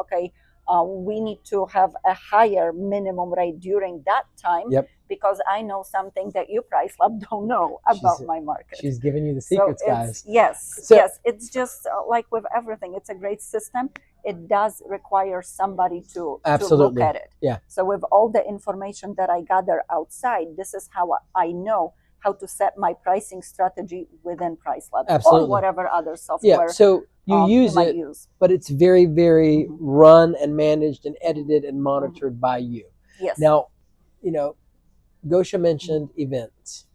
we need to have a higher minimum rate during that time, because I know something that you PriceLab don't know about my market. She's giving you the secrets, guys. Yes. It's just like with everything. It's a great system. It does require somebody to look at it. Yeah. So with all the information that I gather outside, this is how I know how to set my pricing strategy within PriceLab or whatever other software. Yeah, so you use it, but it's very, very run and managed and edited and monitored by you. Yes. Now, Gosia mentioned events.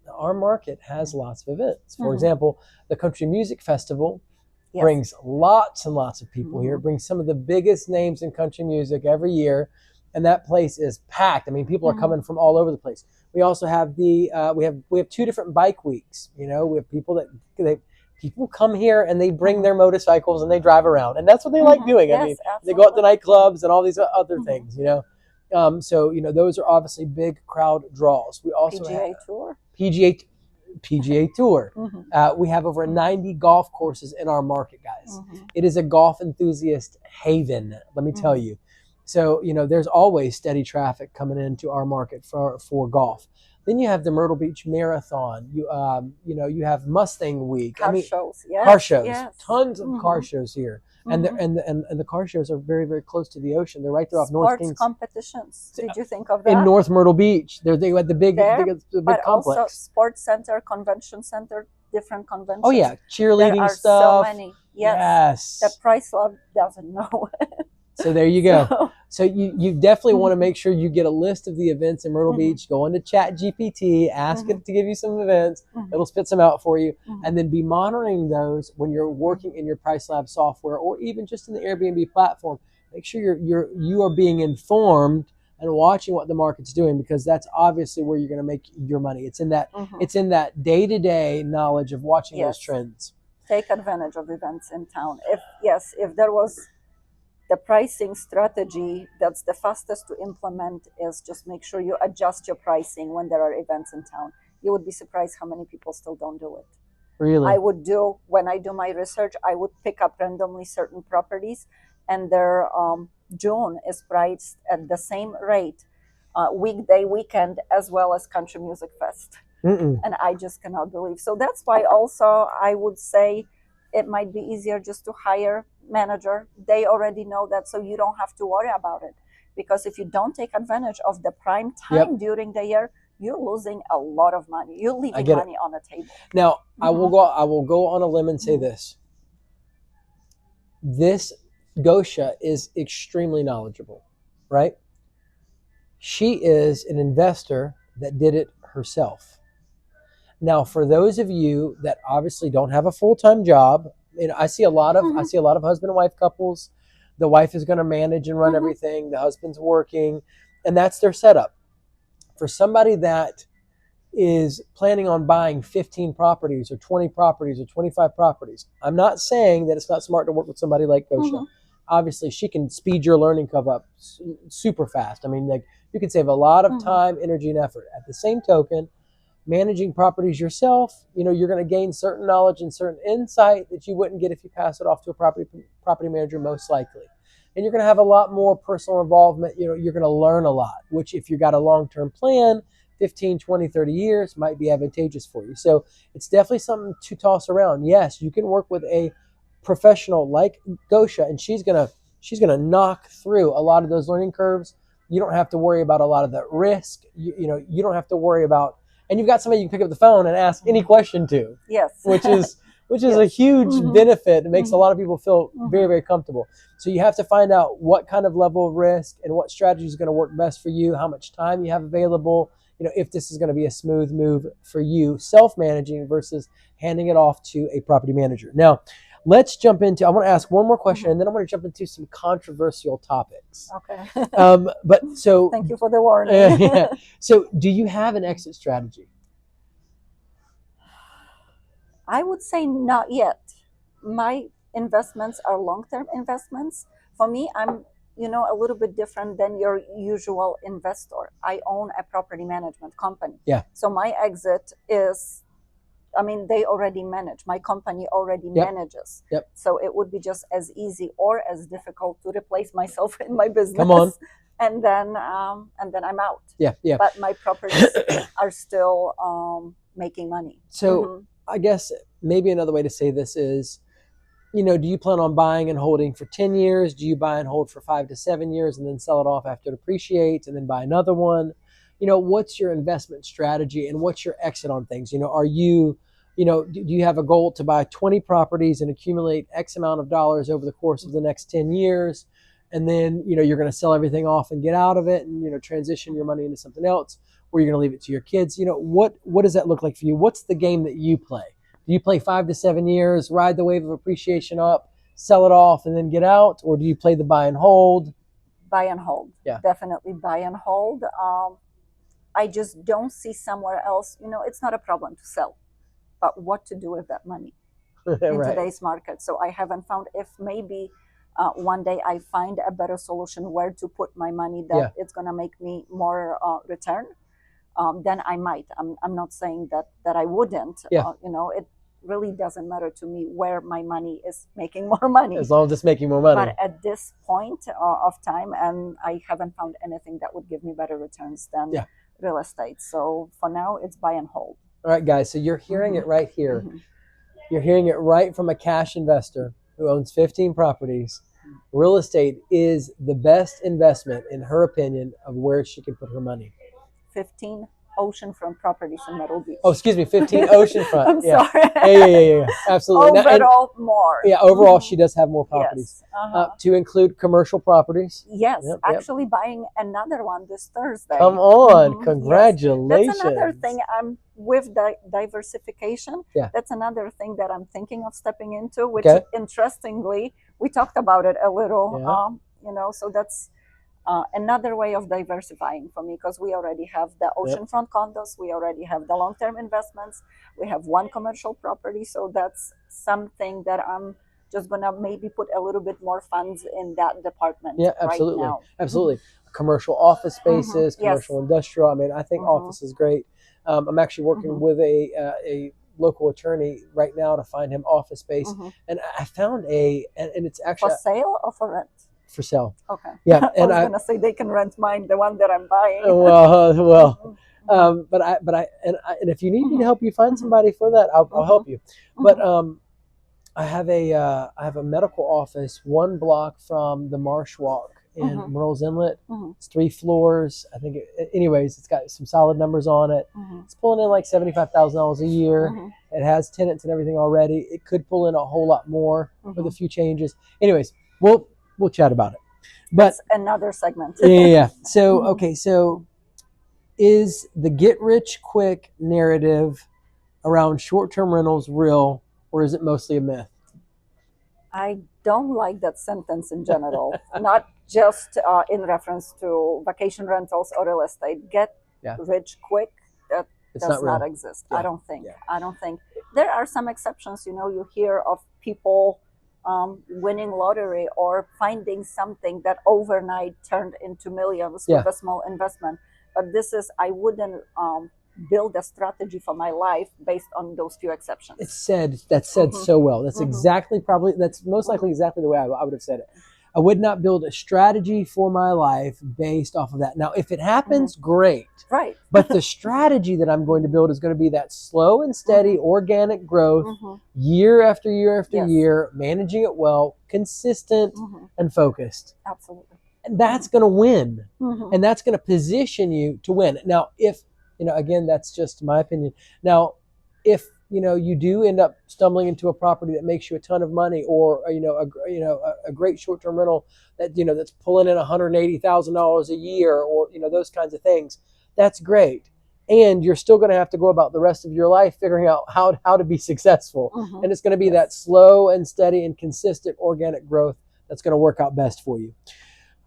Now, our market has lots of events. For example, the Country Music Festival brings lots and lots of people here. It brings some of the biggest names in country music every year, and that place is packed. I mean, people are coming from all over the place. We also have we have 2 different bike weeks. We have people people come here and they bring their motorcycles and they drive around, and that's what they like doing. Yes, I mean, absolutely. they go out to nightclubs and all these other things. So those are obviously big crowd draws. We also PGA have Tour. PGA Tour. We have over 90 golf courses in our market, guys. It is a golf enthusiast haven, let me tell you. So, there's always steady traffic coming into our market for golf. Then you have the Myrtle Beach Marathon. You have Mustang Week. Car shows, yes. Car shows. Yes. Tons of car shows here. And the car shows are very, very close to the ocean. They're right there off North Kings. Sports competitions. Did you think of that? In North Myrtle Beach. They had the big but complex. Also sports center, convention center, different conventions. Oh yeah, cheerleading there are stuff. So many. Yes. The price love doesn't know. So there you go. So you definitely want to make sure you get a list of the events in Myrtle Beach. Go into ChatGPT, ask it to give you some events. It'll spit some out for you. And then be monitoring those when you're working in your Price Lab software or even just in the Airbnb platform. Make sure you are being informed and watching what the market's doing, because that's obviously where you're going to make your money. It's in that day-to-day knowledge of watching those trends. Take advantage of events in town. If there was the pricing strategy that's the fastest to implement, is just make sure you adjust your pricing when there are events in town. You would be surprised how many people still don't do it. Really? When I do my research, I would pick up randomly certain properties, and their June is priced at the same rate, weekday, weekend, as well as Country Music Fest. And I just cannot believe. So that's why also I would say it might be easier just to hire manager. They already know that, so you don't have to worry about it. Because if you don't take advantage of the prime time during the year, you're losing a lot of money. You're leaving money on the table. Now, I will go on a limb and say this. This Gosia is extremely knowledgeable, right? She is an investor that did it herself. Now, for those of you that obviously don't have a full-time job, I see a lot of husband and wife couples. The wife is going to manage and run everything. The husband's working, and that's their setup. For somebody that is planning on buying 15 properties or 20 properties or 25 properties, I'm not saying that it's not smart to work with somebody like Gosia. Obviously, she can speed your learning curve up super fast. I mean, like, you can save a lot of time, energy, and effort. At the same token, managing properties yourself, you're going to gain certain knowledge and certain insight that you wouldn't get if you pass it off to a property manager, most likely. And you're going to have a lot more personal involvement. You're going to learn a lot, which if you've got a long-term plan, 15, 20, 30 years might be advantageous for you. So it's definitely something to toss around. Yes, you can work with a professional like Gosia, and she's going to knock through a lot of those learning curves. You don't have to worry about a lot of the risk. You don't have to worry about. And you've got somebody you can pick up the phone and ask any question to. Yes. Which is a huge benefit. It makes a lot of people feel very, very comfortable. So you have to find out what kind of level of risk and what strategy is going to work best for you, how much time you have available, if this is going to be a smooth move for you, self-managing versus handing it off to a property manager. Now, let's jump into, I want to ask one more question, and then I want to jump into some controversial topics. Okay. But so thank you for the warning. So do you have an exit strategy? I would say not yet. My investments are long-term investments. For me, I'm a little bit different than your usual investor. I own a property management company. Yeah. So my exit is, they already manage. My company already manages. Yep. So it would be just as easy or as difficult to replace myself in my business. Come on. And then I'm out. Yeah. But my properties are still making money. So I guess maybe another way to say this is, do you plan on buying and holding for 10 years? Do you buy and hold for 5 to 7 years and then sell it off after it appreciates and then buy another one? What's your investment strategy and what's your exit on things? Are you, do you have a goal to buy 20 properties and accumulate X amount of dollars over the course of the next 10 years? And then, you're going to sell everything off and get out of it and, transition your money into something else, or you're going to leave it to your kids. What does that look like for you? What's the game that you play? Do you play 5 to 7 years, ride the wave of appreciation up, sell it off, and then get out? Or do you play the buy and hold? Buy and hold. Yeah. Definitely buy and hold. I just don't see somewhere else. It's not a problem to sell, but what to do with that money in today's market. So I haven't found, if maybe one day I find a better solution where to put my money that it's going to make me more return, then I might. I'm not saying that I wouldn't. Yeah. It really doesn't matter to me where my money is making more money. As long as it's making more money. But at this point of time, and I haven't found anything that would give me better returns than real estate. So for now, it's buy and hold. All right, guys. So you're hearing it right here. You're hearing it right from a cash investor who owns 15 properties. Real estate is the best investment, in her opinion, of where she can put her money. 15 oceanfront properties in Myrtle Beach. Oh, excuse me, 15 oceanfront. I'm yeah. sorry. Yeah. Absolutely. Overall, more. Yeah, overall, she does have more properties. Yes. To include commercial properties. Yes, actually buying another one this Thursday. Come on, congratulations. Yes. That's another thing I'm with the diversification. Yeah. That's another thing that I'm thinking of stepping into, which interestingly, we talked about it a little, so that's another way of diversifying for me, because we already have the oceanfront condos, we already have the long-term investments, we have one commercial property, so that's something that I'm just gonna maybe put a little bit more funds in that department. Yeah, absolutely, right now. Absolutely. Commercial office spaces, commercial industrial. I mean, I think office is great. I'm actually working with a local attorney right now to find him office space, and I found and it's actually for sale or for rent. For sale. Okay. Yeah, and I was gonna say they can rent mine, the one that I'm buying. And if you need me to help you find somebody for that, I'll help you. But I have a medical office 1 block from the Marsh Walk in Murrells Inlet. It's 3 floors. I think. Anyways, it's got some solid numbers on it. It's pulling in like $75,000 a year. It has tenants and everything already. It could pull in a whole lot more with a few changes. Anyways, we'll chat about it. But that's another segment. Yeah. So okay. So is the get rich quick narrative around short-term rentals real, or is it mostly a myth? I don't like that sentence in general, not just in reference to vacation rentals or real estate. Get rich quick, that does not exist. I don't think. I don't think. There are some exceptions. You hear of people winning lottery or finding something that overnight turned into millions with a small investment. But I wouldn't build a strategy for my life based on those few exceptions. That's said so well. That's that's most likely exactly the way I would have said it. I would not build a strategy for my life based off of that. Now, if it happens, great. Right. But the strategy that I'm going to build is going to be that slow and steady organic growth, year after year after year, managing it well, consistent and focused. Absolutely. And that's going to win. And that's going to position you to win. Now, if, again, that's just my opinion. Now, if you do end up stumbling into a property that makes you a ton of money, or a great short-term rental that that's pulling in $180,000 a year, or those kinds of things, that's great. And you're still going to have to go about the rest of your life figuring out how to be successful. And it's going to be that slow and steady and consistent organic growth that's going to work out best for you.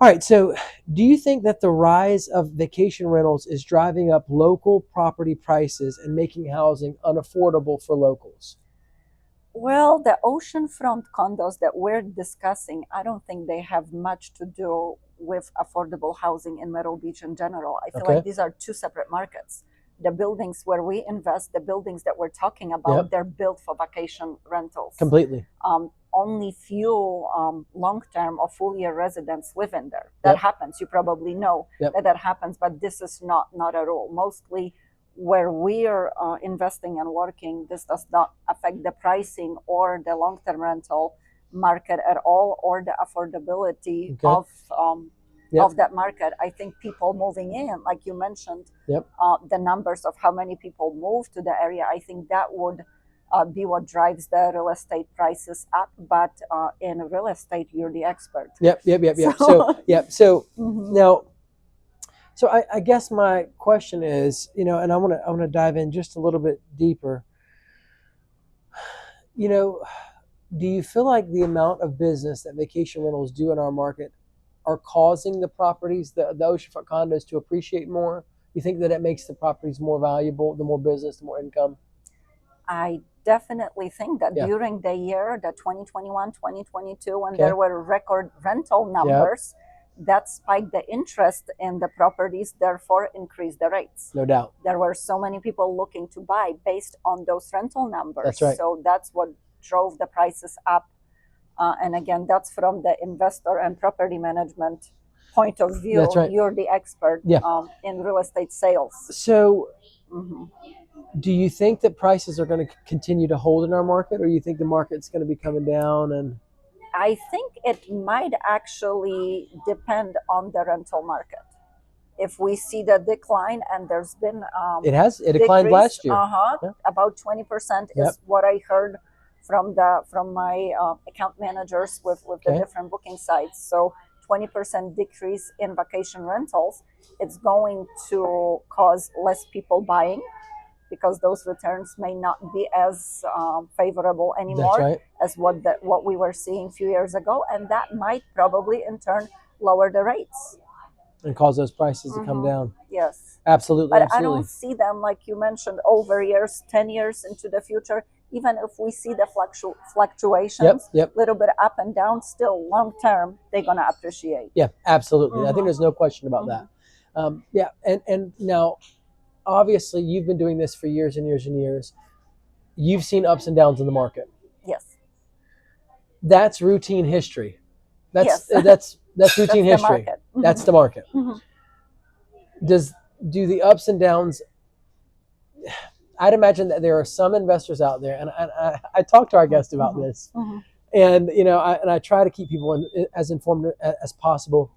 All right, so do you think that the rise of vacation rentals is driving up local property prices and making housing unaffordable for locals? Well, the oceanfront condos that we're discussing, I don't think they have much to do with affordable housing in Myrtle Beach in general. I feel like these are 2 separate markets. The buildings where we invest, the buildings that we're talking about, they're built for vacation rentals. Completely. Only few long-term or full-year residents live in there. That happens. You probably know that happens, but this is not a rule. Mostly where we are investing and working, this does not affect the pricing or the long-term rental market at all, or the affordability of that market. I think people moving in, like you mentioned, the numbers of how many people move to the area, I think that would be what drives the real estate prices up. But in real estate, you're the expert. So now, I guess my question is, and I want to dive in just a little bit deeper. Do you feel like the amount of business that vacation rentals do in our market are causing the properties, the oceanfront condos, to appreciate more? You think that it makes the properties more valuable, the more business, the more income? I definitely think that during the year, the 2021, 2022, when there were record rental numbers, that spiked the interest in the properties, therefore increased the rates. No doubt. There were so many people looking to buy based on those rental numbers. That's right. So that's what drove the prices up. And again, that's from the investor and property management point of view. That's right. You're the expert Yeah. in real estate sales. So Mhm. do you think that prices are going to continue to hold in our market, or you think the market's going to be coming down? And I think it might actually depend on the rental market. If we see the decline, and there's been it declined decrease, last year. Yeah. about 20% Yep. is what I heard from my account managers with the Okay. different booking sites. So 20% decrease in vacation rentals, it's going to cause less people buying, because those returns may not be as favorable That's anymore right. as what we were seeing a few years ago, and that might probably in turn lower the rates. And cause those prices to come down. Yes. Absolutely. But Absolutely. I don't see them, like you mentioned, over years, 10 years into the future. Even if we see the fluctuations, Yep. little bit up and down, still long term, they're going to appreciate. Yeah, absolutely. I think there's no question about that. Yeah. And now, obviously, you've been doing this for years and years and years. You've seen ups and downs in the market. Yes. That's routine history. Yes. That's routine That's the history. market. That's the market. Mhm. Do the ups and downs? I'd imagine that there are some investors out there, and I talked to our guest about this, and I try to keep people as informed as possible.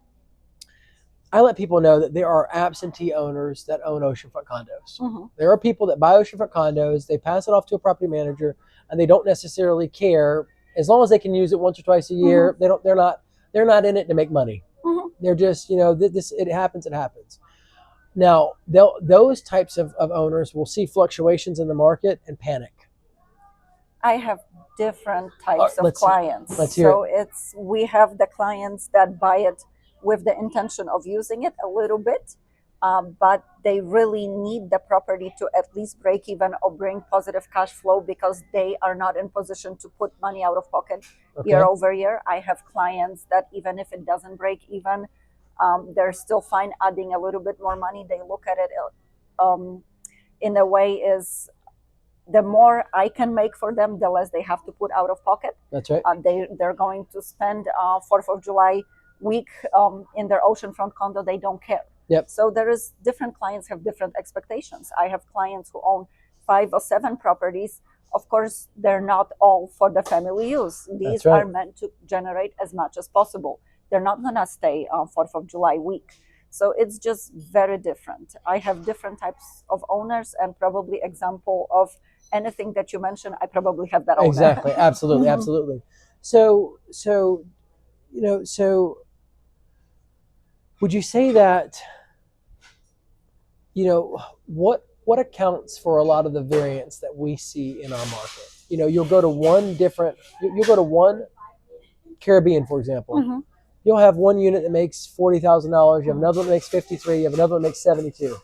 I let people know that there are absentee owners that own oceanfront condos. There are people that buy oceanfront condos, they pass it off to a property manager, and they don't necessarily care as long as they can use it once or twice a year. They're not in it to make money. They're just it happens. It happens. Now those types of owners will see fluctuations in the market and panic. I have different types of clients. Let's hear it. We have the clients that buy it with the intention of using it a little bit, but they really need the property to at least break even or bring positive cash flow, because they are not in position to put money out of pocket year over year. I have clients that even if it doesn't break even, they're still fine adding a little bit more money. They look at it in a way is, the more I can make for them, the less they have to put out of pocket. That's right. They're going to spend 4th of July week in their oceanfront condo. They don't care. Yep. So there is different clients have different expectations. I have clients who own 5 or 7 properties. Of course, they're not all for the family use. These are meant to generate as much as possible. They're not going to stay on 4th of July week. So it's just very different. I have different types of owners, and probably example of anything that you mentioned, I probably have that owner. Exactly. Absolutely. Absolutely. So would you say that, what accounts for a lot of the variance that we see in our market? You'll go to one Caribbean, for example. You'll have one unit that makes $40,000. You have another one that makes 53. You have another one that makes 72.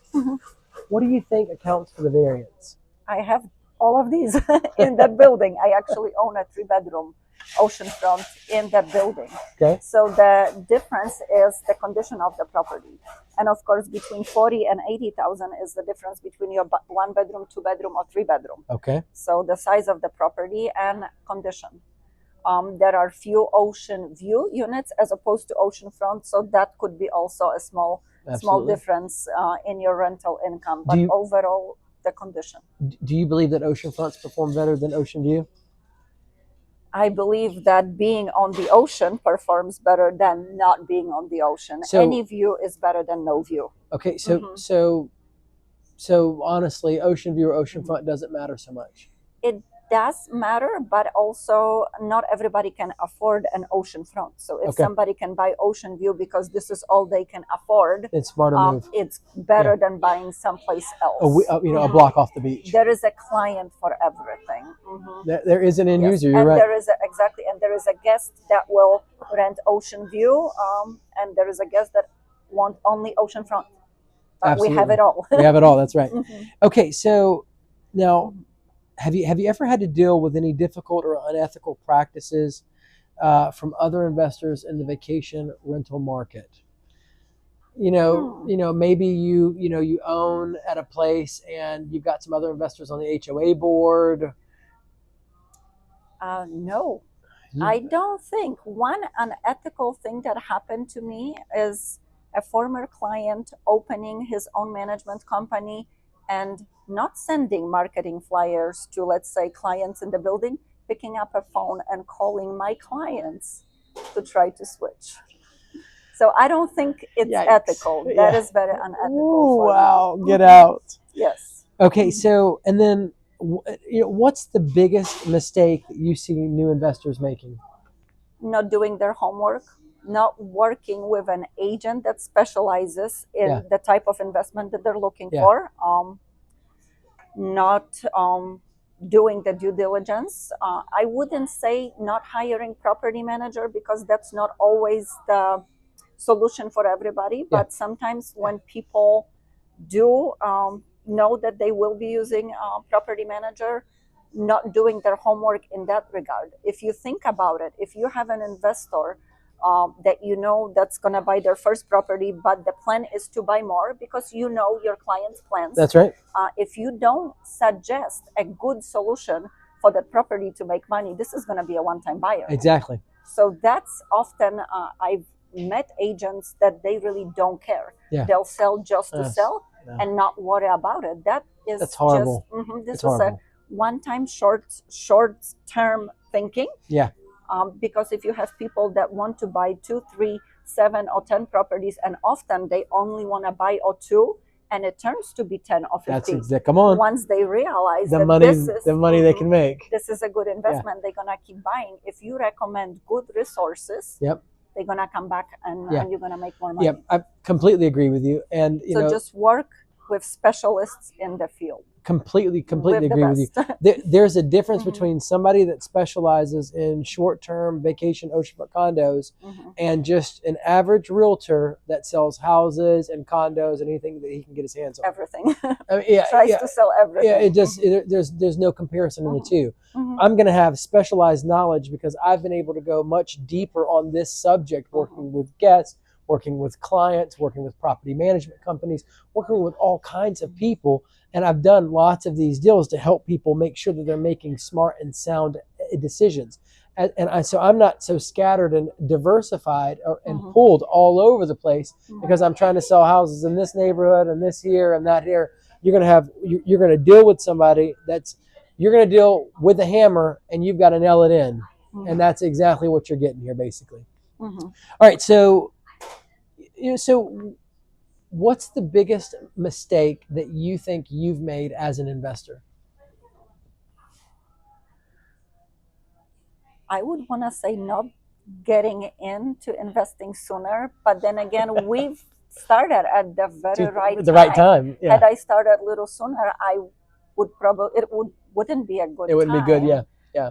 What do you think accounts for the variance? I have all of these in that building. I actually own a 3-bedroom oceanfront in that building. Okay. So the difference is the condition of the property, and of course, between 40 and 80,000 is the difference between your 1-bedroom, 2-bedroom, or 3-bedroom. Okay. So the size of the property and condition. There are few ocean view units as opposed to oceanfront, so that could be also a small difference in your rental income. But overall, the condition. Do you believe that oceanfronts perform better than ocean view? I believe that being on the ocean performs better than not being on the ocean. So, any view is better than no view. Okay, so honestly, ocean view or oceanfront doesn't matter so much. It does matter, but also not everybody can afford an oceanfront. So if somebody can buy ocean view because this is all they can afford, it's smarter move. It's better than buying someplace else. A block off the beach. There is a client for everything. There is an end user. You're and right. There is there is a guest that will rent ocean view, and there is a guest that want only oceanfront. We have it all. We have it all. That's right. Okay, so now. Have you ever had to deal with any difficult or unethical practices from other investors in the vacation rental market? Maybe you own at a place and you've got some other investors on the HOA board. No, I don't think. One unethical thing that happened to me is a former client opening his own management company and not sending marketing flyers to, let's say, clients in the building, picking up a phone and calling my clients to try to switch. So I don't think it's Yikes. ethical. That Yeah. is very unethical. Ooh, for wow, me. get out. Yes. Okay, so and then what's the biggest mistake that you see new investors making? Not doing their homework, not working with an agent that specializes in Yeah. the type of investment that they're looking Yeah. for, not doing the due diligence. I wouldn't say not hiring property manager, because that's not always the solution for everybody. Yeah. But sometimes when people do know that they will be using a property manager, not doing their homework in that regard. If you think about it, if you have an investor that you know that's going to buy their first property, but the plan is to buy more because you know your client's plans. That's right. If you don't suggest a good solution for that property to make money, this is going to be a one-time buyer. Exactly. So that's often, I've met agents that they really don't care. Yeah. They'll sell just to Yes. sell Yeah. and not worry about it. That's horrible. This It's was horrible. a one-time short-term thinking. Yeah. Because if you have people that want to buy 2, 3, 7, or 10 properties, and often they only want to buy or 2, and it turns to be 10 or 15. That's exactly. Come on. Once they realize The that money, this is the money they can make. this is a good investment, they're gonna keep buying. If you recommend good resources, Yep. they're gonna come back and you're gonna make more money. Yep. I completely agree with you, and you So know, just work with specialists in the field. completely With the agree with you. best. There's a difference Mhm. between somebody that specializes in short-term vacation oceanfront condos Mhm. and just an average realtor that sells houses and condos and anything that he can get his hands on. Everything. I mean, Tries to sell everything. Yeah, it just there's no comparison in the two. Mhm. I'm going to have specialized knowledge because I've been able to go much deeper on this subject, working with guests, working with clients, working with property management companies, working with all kinds of people. And I've done lots of these deals to help people make sure that they're making smart and sound decisions. So I'm not so scattered and diversified and Mhm. pulled all over the place Mhm. because I'm trying to sell houses in this neighborhood and this here and that here. You're going to deal with somebody you're going to deal with a hammer, and you've got to nail it in. Mhm. And that's exactly what you're getting here, basically. Mhm. All right. So what's the biggest mistake that you think you've made as an investor? I would want to say not getting into investing sooner, but then again, we've started at the very right time. Yeah. Had I started a little sooner, I would probably wouldn't be a good time. It wouldn't be good. Yeah. Yeah.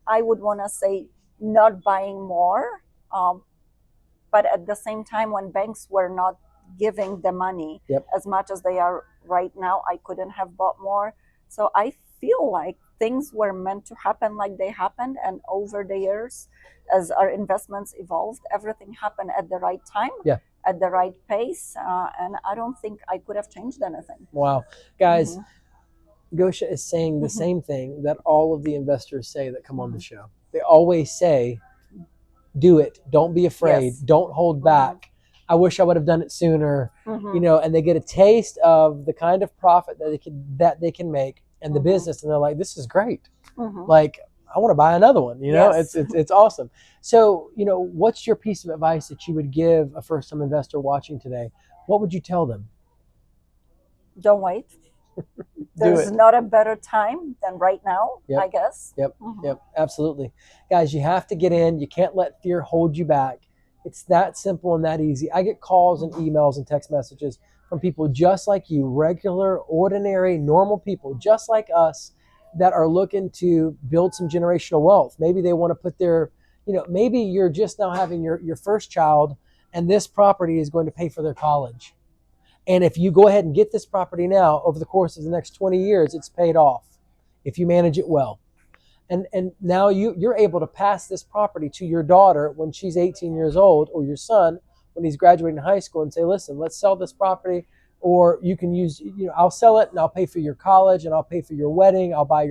I would want to say not buying more, but at the same time, when banks were not giving the money Yep. as much as they are right now, I couldn't have bought more. So I feel like things were meant to happen like they happened, and over the years, as our investments evolved, everything happened at the right time, Yeah. at the right pace, and I don't think I could have changed anything. Wow. Guys, Mhm. Gosia is saying the Mhm. same thing that all of the investors say that come on the show. They always say, do it. Don't be afraid. Yes. Don't hold back. I wish I would have done it sooner. Mhm. And they get a taste of the kind of profit that they can make and the Mhm. business, and they're like, this is great. Mhm. Like, I want to buy another one. Yes. It's awesome. So, what's your piece of advice that you would give a first-time investor watching today? What would you tell them? Don't wait. There's not a better time than right now, Yep. I guess. Yep. Mhm. Yep. Absolutely. Guys, you have to get in. You can't let fear hold you back. It's that simple and that easy. I get calls and emails and text messages from people just like you, regular, ordinary, normal people just like us that are looking to build some generational wealth. Maybe they want to put maybe you're just now having your first child, and this property is going to pay for their college. And if you go ahead and get this property now, over the course of the next 20 years, it's paid off if you manage it well. And now you're able to pass this property to your daughter when she's 18 years old, or your son when he's graduating high school, and say, listen, let's sell this property, or you can use, I'll sell it and I'll pay for your college and I'll pay for your wedding. I'll buy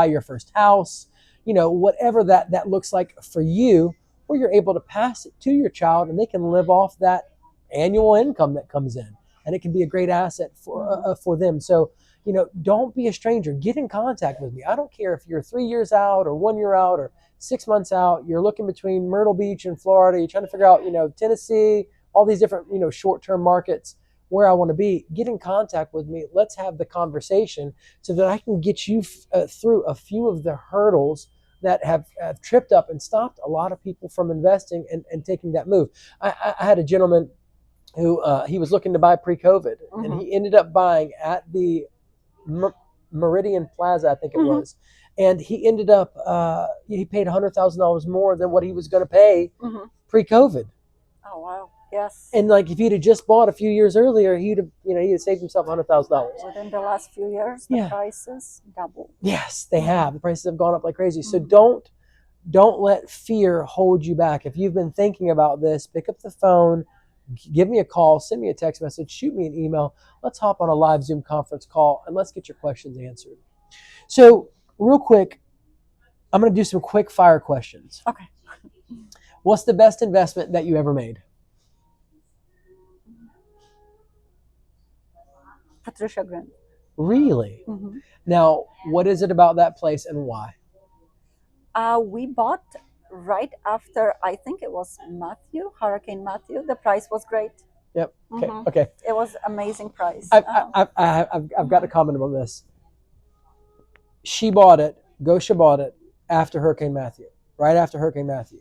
your first house, whatever that looks like for you, or you're able to pass it to your child and they can live off that annual income that comes in, and it can be a great asset for them. So, don't be a stranger. Get in contact with me. I don't care if you're 3 years out or 1 year out or 6 months out. You're looking between Myrtle Beach and Florida. You're trying to figure out, Tennessee, all these different, short-term markets where I want to be. Get in contact with me. Let's have the conversation so that I can get you through a few of the hurdles that have tripped up and stopped a lot of people from investing and taking that move. I had a gentleman who he was looking to buy pre-COVID, and he ended up buying at the Meridian Plaza, I think it was, and he ended up he paid $100,000 more than what he was going to pay pre-COVID. Oh wow! Yes. And like if he'd have just bought a few years earlier, he'd have saved himself $100,000. Within the last few years, the prices doubled. Yes, they have. The prices have gone up like crazy. So don't let fear hold you back. If you've been thinking about this, pick up the phone, give me a call, send me a text message, shoot me an email. Let's hop on a live Zoom conference call and let's get your questions answered. So real quick, I'm going to do some quick fire questions. Okay. What's the best investment that you ever made? Patricia Grant. Really? Now, what is it about that place and why? We bought right after, I think it was Hurricane Matthew. The price was great. Yep. Okay. It was amazing price. I've got to comment on this. Gosia bought it after Hurricane Matthew, right after Hurricane Matthew.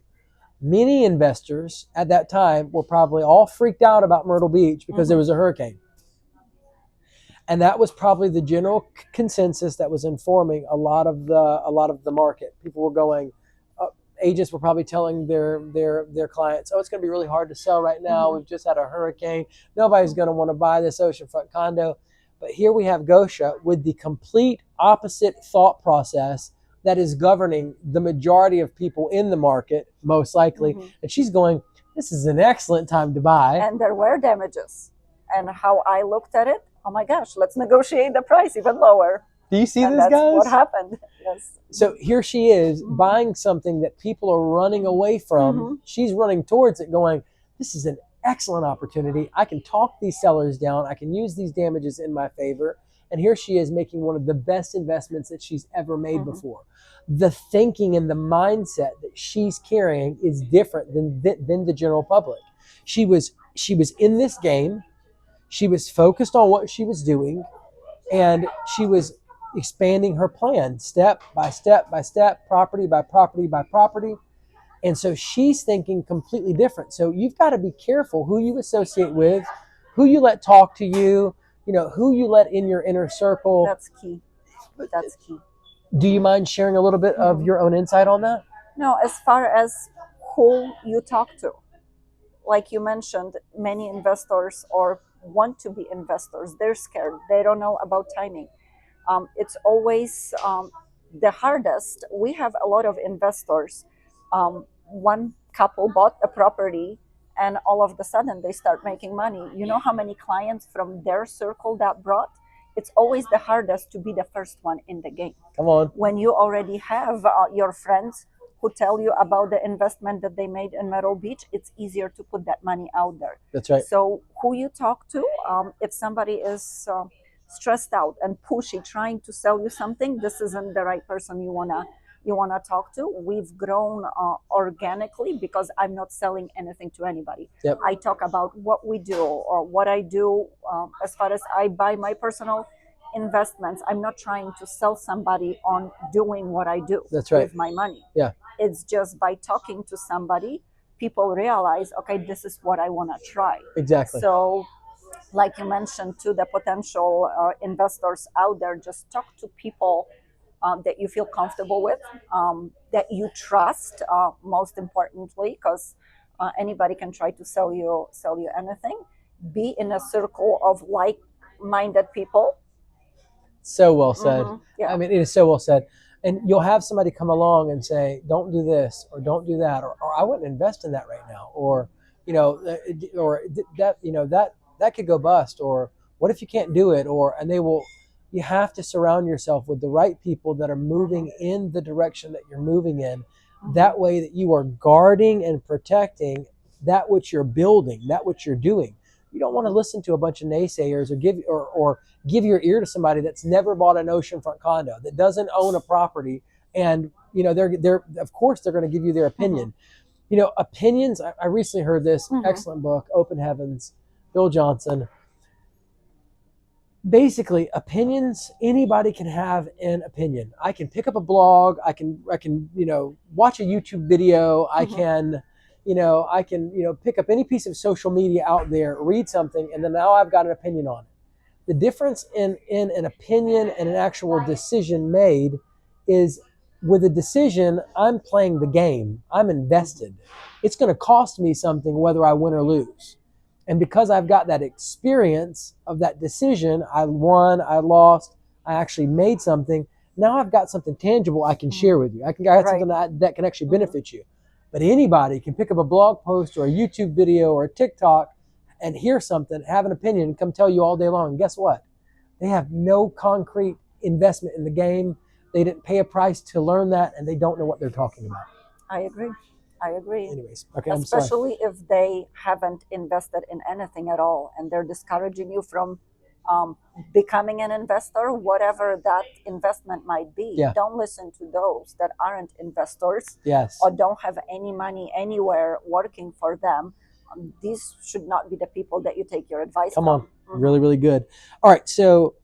Many investors at that time were probably all freaked out about Myrtle Beach because there was a hurricane. And that was probably the general consensus that was informing a lot of the market. People were going, agents were probably telling their clients, oh, it's going to be really hard to sell right now. We've just had a hurricane. Nobody's going to want to buy this oceanfront condo. But here we have Gosia with the complete opposite thought process that is governing the majority of people in the market, most likely. And she's going, this is an excellent time to buy. And there were damages. And how I looked at it, oh my gosh, let's negotiate the price even lower. Do you see this, that's guys? What happened? Yes. So here she is buying something that people are running away from. She's running towards it going, this is an excellent opportunity. I can talk these sellers down. I can use these damages in my favor. And here she is making one of the best investments that she's ever made before. The thinking and the mindset that she's carrying is different than the general public. She was in this game. She was focused on what she was doing, and she was expanding her plan step by step by step, property by property by property. And so she's thinking completely different. So you've got to be careful who you associate with, who you let talk to you, who you let in your inner circle. That's key. That's key. Do you mind sharing a little bit of your own insight on that? No, as far as who you talk to, like you mentioned, many investors or want to be investors. They're scared. They don't know about timing. It's always the hardest. We have a lot of investors. One couple bought a property and all of a sudden they start making money. You know how many clients from their circle that brought? It's always the hardest to be the first one in the game. Come on. When you already have your friends who tell you about the investment that they made in Myrtle Beach, it's easier to put that money out there. That's right. So who you talk to, if somebody is stressed out and pushy, trying to sell you something, this isn't the right person you wanna talk to. We've grown organically because I'm not selling anything to anybody. Yep. I talk about what we do or what I do as far as I buy my personal investments. I'm not trying to sell somebody on doing what I do. That's right. With my money. Yeah. It's just by talking to somebody, people realize, okay, this is what I want to try. Exactly. So like you mentioned, to the potential investors out there, just talk to people that you feel comfortable with, that you trust, most importantly, because anybody can try to sell you anything. Be in a circle of like-minded people. So well said. Yeah. I mean, it is so well said. And you'll have somebody come along and say, don't do this or don't do that, or I wouldn't invest in that right now, or that could go bust, or what if you can't do it, you have to surround yourself with the right people that are moving in the direction that you're moving in. That way that you are guarding and protecting that which you're building, that which you're doing. You don't want to listen to a bunch of naysayers or give your ear to somebody that's never bought an oceanfront condo, that doesn't own a property, and they're of course they're going to give you their opinion. Opinions. I recently heard this excellent book, Open Heavens, Bill Johnson. Basically, opinions, anybody can have an opinion. I can pick up a blog, I can watch a YouTube video, I can pick up any piece of social media out there, read something, and then now I've got an opinion on it. The difference in an opinion and an actual decision made is, with a decision, I'm playing the game. I'm invested. It's going to cost me something whether I win or lose. And because I've got that experience of that decision, I won, I lost, I actually made something. Now I've got something tangible I can share with you. I got something that can actually benefit you. But anybody can pick up a blog post or a YouTube video or a TikTok and hear something, have an opinion, and come tell you all day long. And guess what? They have no concrete investment in the game. They didn't pay a price to learn that, and they don't know what they're talking about. I agree. Anyways, okay, especially if they haven't invested in anything at all, and they're discouraging you from becoming an investor, whatever that investment might be. Yeah. Don't listen to those that aren't investors. Yes. Or don't have any money anywhere working for them. These should not be the people that you take your advice from. Come on. Really, really good. All right, so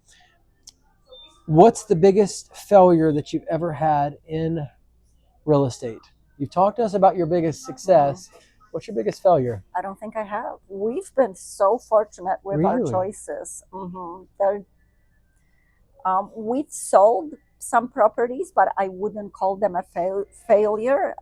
what's the biggest failure that you've ever had in real estate? You've talked to us about your biggest success. What's your biggest failure? I don't think I have. We've been so fortunate with our choices. We've sold some properties, but I wouldn't call them a failure.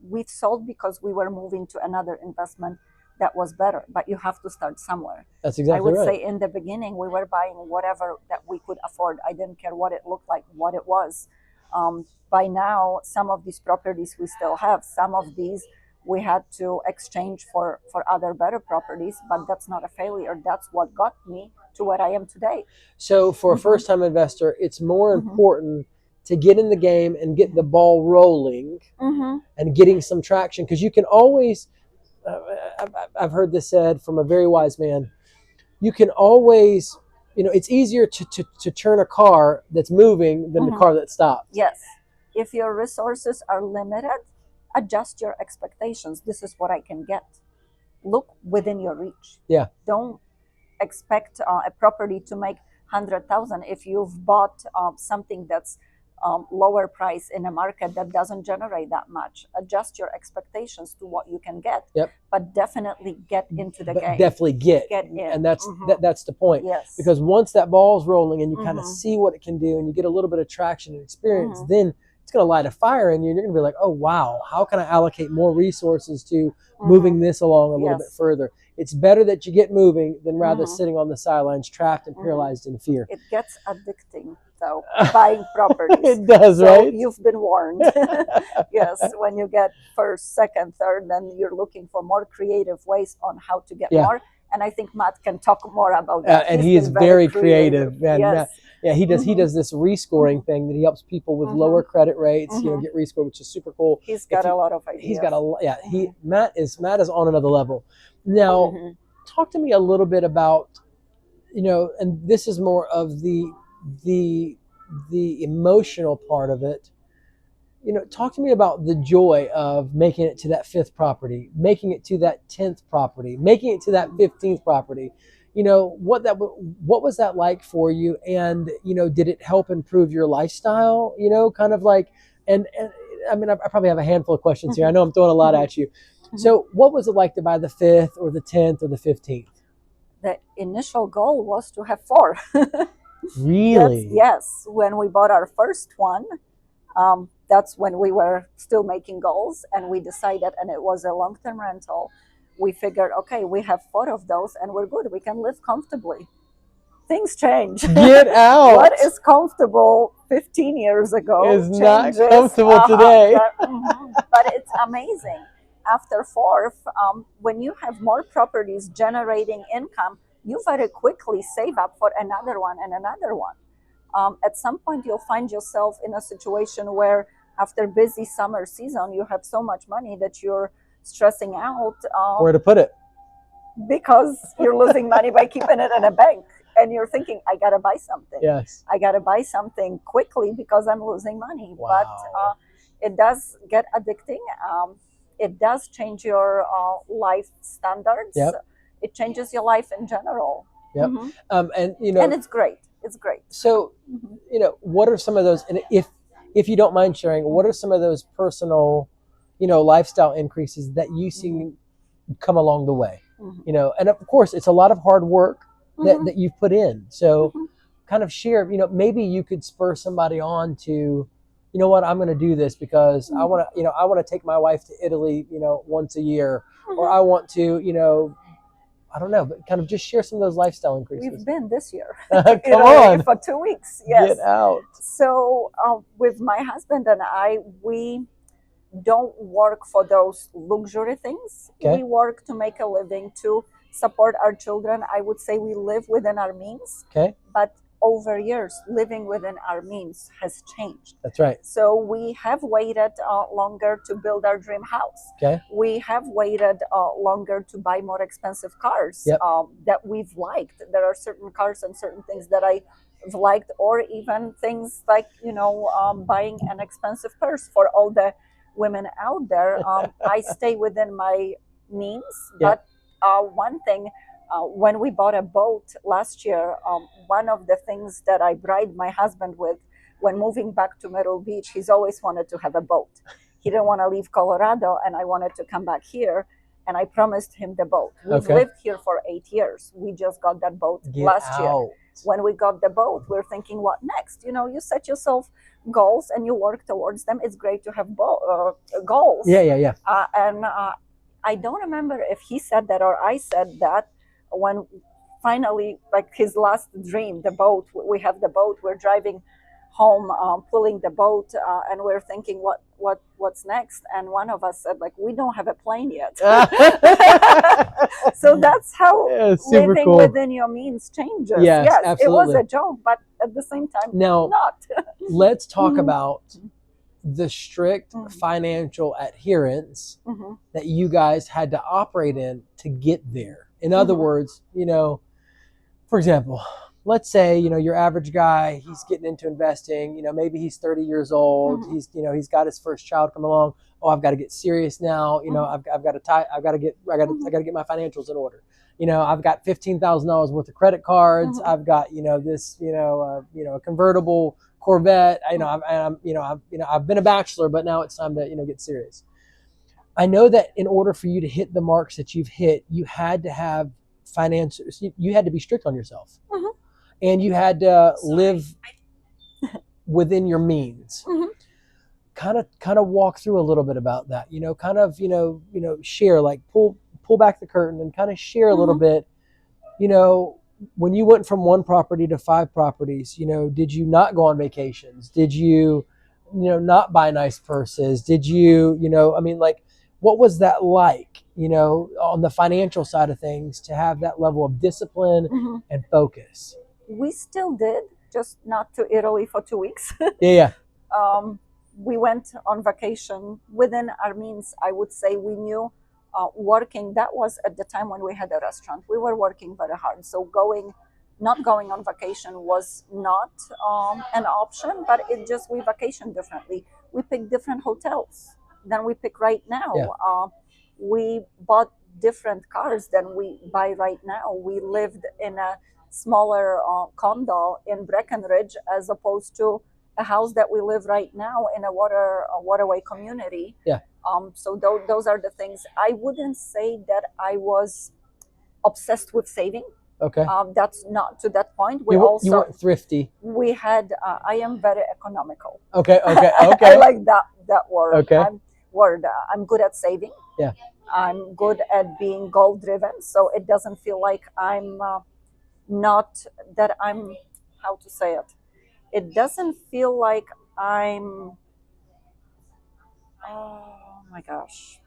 We've sold because we were moving to another investment that was better, but you have to start somewhere. That's exactly right. I would say in the beginning, we were buying whatever that we could afford. I didn't care what it looked like, what it was. By now, some of these properties we still have. Some of these we had to exchange for other better properties, but that's not a failure. That's what got me to what I am today. So for a first-time investor, it's more important to get in the game and get the ball rolling and getting some traction, because you can always, I've heard this said from a very wise man, you can always, it's easier to turn a car that's moving than the car that stops. Yes. If your resources are limited, adjust your expectations. This is what I can get. Look within your reach. Yeah. Don't expect a property to make 100,000 if you've bought something that's lower price in a market that doesn't generate that much. Adjust your expectations to what you can get. Yep. But definitely get into the game. Definitely get in. And that's the point. Yes. Because once that ball's rolling and you kind of see what it can do and you get a little bit of traction and experience, then it's going to light a fire in you, and you're going to be like, oh, wow, how can I allocate more resources to moving this along a little bit further? It's better that you get moving than rather sitting on the sidelines, trapped and paralyzed in fear. It gets addicting, though, buying properties. It does, so right? You've been warned. Yes, when you get first, second, third, then you're looking for more creative ways on how to get more. And I think Matt can talk more about that. And he is very creative. And yes. He does this rescoring thing that he helps people with lower credit rates, get rescored, which is super cool. He's got a lot of ideas. He's got Matt is on another level. Now, talk to me a little bit about, and this is more of the emotional part of it. Talk to me about the joy of making it to that 5th property, making it to that 10th property, making it to that 15th property. What was that like for you? And, did it help improve your lifestyle? Kind of like, and I mean, I probably have a handful of questions here. I know I'm throwing a lot at you. So what was it like to buy the 5th or the 10th or the 15th? The initial goal was to have 4. Really? Yes. When we bought our first one, that's when we were still making goals, and we decided, and it was a long-term rental. We figured, okay, we have 4 of those and we're good. We can live comfortably. Things change. Get out. What is comfortable 15 years ago is not comfortable today. But it's amazing. After 4, when you have more properties generating income, you very quickly save up for another one and another one. At some point, you'll find yourself in a situation where after busy summer season, you have so much money that you're stressing out. Where to put it? because you're losing money by keeping it in a bank. And you're thinking, I got to buy something. Yes. I got to buy something quickly because I'm losing money. Wow. But it does get addicting. It does change your life standards. Yep. It changes your life in general. Yep. Mm-hmm. And you know, and it's great. It's great. So, Mm-hmm. you know, what are some of those? And if you don't mind sharing, what are some of those personal, you know, lifestyle increases that you see come along the way? Mm-hmm. You know, and of course, it's a lot of hard work that you've put in. So, kind of share. You know, maybe you could spur somebody on to, you know what, I'm going to do this because I want to, you know, I want to take my wife to Italy, you know, once a year, or I want to, you know, I don't know, but kind of just share some of those lifestyle increases. We've been this year. Come on. For 2 weeks. Yes. Get out. So with my husband and I, we don't work for those luxury things. Okay. We work to make a living, to support our children. I would say we live within our means. Okay. But over years, living within our means has changed. That's right. So we have waited longer to build our dream house. Okay. We have waited longer to buy more expensive cars that we've liked. There are certain cars and certain things that I've liked, or even things like, you know, buying an expensive purse. For all the women out there, I stay within my means. But one thing, when we bought a boat last year, one of the things that I bribed my husband with when moving back to Myrtle Beach, he's always wanted to have a boat. He didn't want to leave Colorado, and I wanted to come back here, and I promised him the boat. We've lived here for 8 years. We just got that boat last year. When we got the boat, we're thinking, what next? You know, you set yourself goals and you work towards them. It's great to have goals. Yeah. And I don't remember if he said that or I said that. When finally, like his last dream, the boat, we have the boat, we're driving home, pulling the boat, and we're thinking, what's next? And one of us said, like, we don't have a plane yet. So that's how living within your means changes. Yes, absolutely. It was a joke, but at the same time, now, not. Let's talk about the strict financial adherence that you guys had to operate in to get there. In other words, you know, for example, let's say, you know, your average guy, he's getting into investing, you know, maybe he's 30 years old. He's, you know, he's got his first child come along. Oh, I've got to get serious now. You know, I've got to get my financials in order. You know, I've got $15,000 worth of credit cards. I've got, you know, this, a convertible Corvette. I've been a bachelor, but now it's time to, you know, get serious. I know that in order for you to hit the marks that you've hit, you had to have finances. You had to be strict on yourself, and you had to live within your means. Kind of walk through a little bit about that. You know, kind of share, like pull back the curtain and kind of share a little bit. You know, when you went from one property to 5 properties, you know, did you not go on vacations? Did you, not buy nice purses? Did you, I mean, like, what was that like, on the financial side of things, to have that level of discipline and focus? We still did, just not to Italy for 2 weeks. Yeah. We went on vacation within our means. I would say we knew working, that was at the time when we had a restaurant. We were working very hard. So not going on vacation was not an option, but we vacationed differently. We picked different hotels than we pick right now. Yeah. We bought different cars than we buy right now. We lived in a smaller condo in Breckenridge as opposed to a house that we live right now in a waterway community. Yeah. So those are the things. I wouldn't say that I was obsessed with saving. Okay. That's not to that point. You weren't thrifty. We had. I am very economical. Okay. I like that word. Okay. I'm good at saving. Yeah. I'm good at being goal driven. So it doesn't feel like I'm not that I'm. How to say it? It doesn't feel like I'm. Oh my gosh.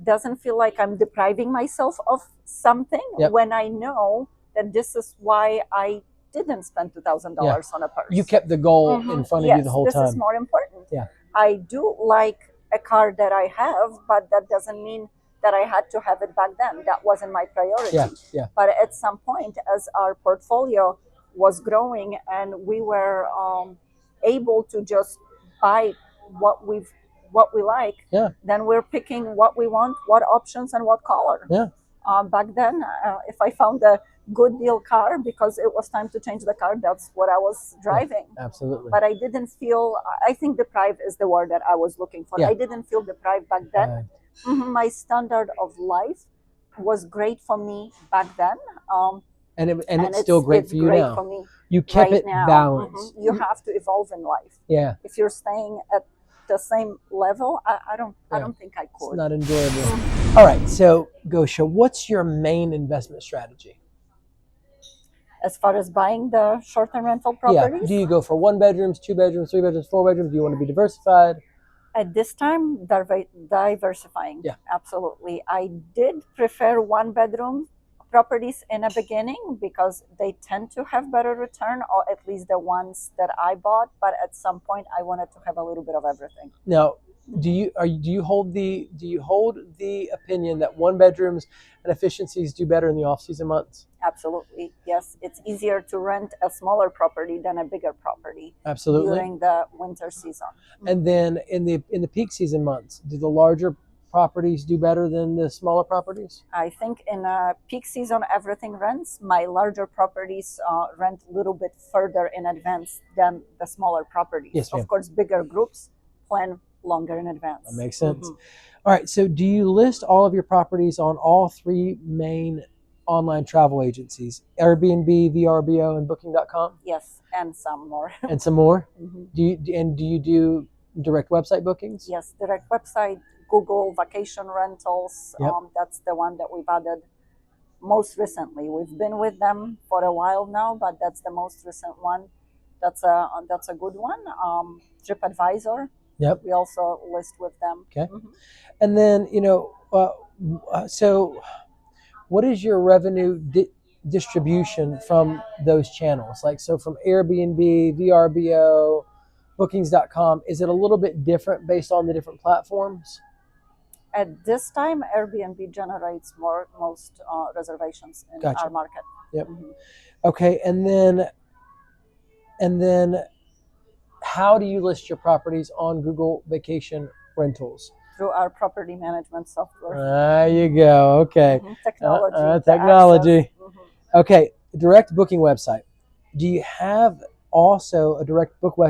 Doesn't feel like I'm depriving myself of something when I know that this is why I didn't spend $2,000 on a purse. You kept the goal in front of you the whole time. This is more important. Yeah. I do like a car that I have, but that doesn't mean that I had to have it back then. That wasn't my priority. Yeah. But at some point, as our portfolio was growing and we were able to just buy what we like, Yeah. then we're picking what we want, what options, and what color. Yeah. Back then, if I found a good deal car because it was time to change the car, that's what I was driving. Absolutely. But I didn't feel, I think deprived is the word that I was looking for. Yeah. I didn't feel deprived back then. My standard of life was great for me back then. And it's still great for you great now. For me you kept right it now. balanced. You have to evolve in life. Yeah. If you're staying at the same level, I don't think I could. It's not enjoyable. All right, so Gosia, what's your main investment strategy? As far as buying the short-term rental properties? Yeah. Do you go for 1 bedrooms, 2 bedrooms, 3 bedrooms, 4 bedrooms? Do you want to be diversified? At this time, diversifying. Yeah. Absolutely. I did prefer 1 bedroom properties in the beginning because they tend to have better return, or at least the ones that I bought. But at some point, I wanted to have a little bit of everything. Now, do you hold the opinion that 1 bedrooms and efficiencies do better in the off-season months? Absolutely, yes. It's easier to rent a smaller property than a bigger property. Absolutely. During the winter season. And then in the peak season months, do the larger properties do better than the smaller properties? I think in a peak season, everything rents. My larger properties rent a little bit further in advance than the smaller properties. Yes, ma'am. Of course, bigger groups plan longer in advance. That makes sense. All right, so do you list all of your properties on all 3 main online travel agencies, Airbnb, VRBO, and Booking.com? Yes, and some more. And some more? Do you do direct website bookings? Yes, direct website, Google vacation rentals. Yep. That's the one that we've added most recently. We've been with them for a while now, but that's the most recent one. That's a good one. TripAdvisor. Yep. We also list with them. Okay. And then, so what is your revenue distribution from those channels? Like, so from Airbnb, VRBO, bookings.com, is it a little bit different based on the different platforms? At this time, Airbnb generates most reservations in Gotcha. our market. Yep. Okay, and then how do you list your properties on Google Vacation Rentals? Through our property management software. There you go. Okay. Technology. Technology. Okay. Direct booking website. Do you have also a direct booking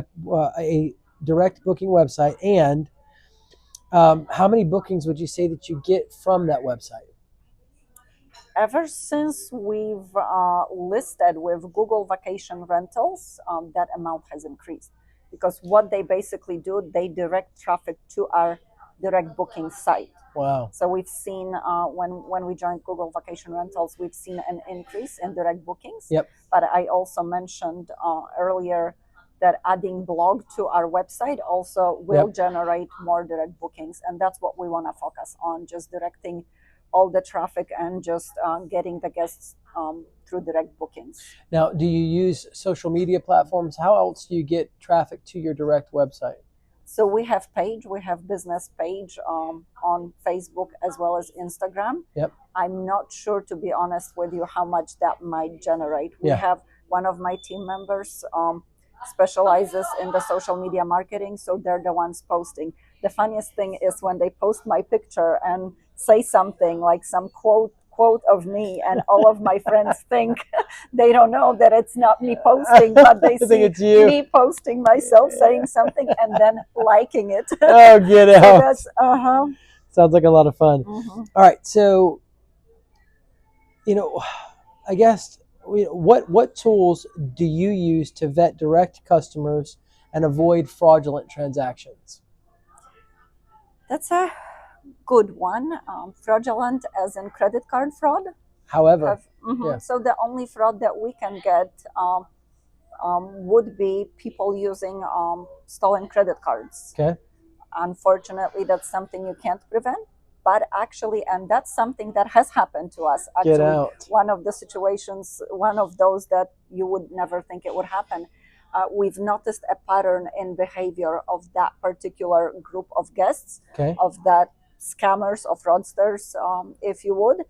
website? And how many bookings would you say that you get from that website? Ever since we've listed with Google Vacation Rentals, that amount has increased. Because what they basically do, they direct traffic to our direct booking site. Wow. So we've seen when we joined Google Vacation Rentals, we've seen an increase in direct bookings. Yep. But I also mentioned earlier that adding blog to our website also will generate more direct bookings. And that's what we want to focus on, just directing all the traffic and just getting the guests through direct bookings. Now, do you use social media platforms? How else do you get traffic to your direct website? So we have business page on Facebook as well as Instagram. Yep. I'm not sure, to be honest with you, how much that might generate. We have one of my team members specializes in the social media marketing, so they're the ones posting. The funniest thing is when they post my picture and say something like some quote of me, and all of my friends think they don't know that it's not me posting, but they see it's you. Me posting myself saying something and then liking it. Oh, get out. So that's, Sounds like a lot of fun. All right, so I guess what tools do you use to vet direct customers and avoid fraudulent transactions? That's a good one. Fraudulent as in credit card fraud. However, so the only fraud that we can get would be people using stolen credit cards. Okay. Unfortunately, that's something you can't prevent. But actually, and that's something that has happened to us. Actually, Get out. One of the situations, one of those that you would never think it would happen. We've noticed a pattern in behavior of that particular group of guests, of that scammers or fraudsters, if you would.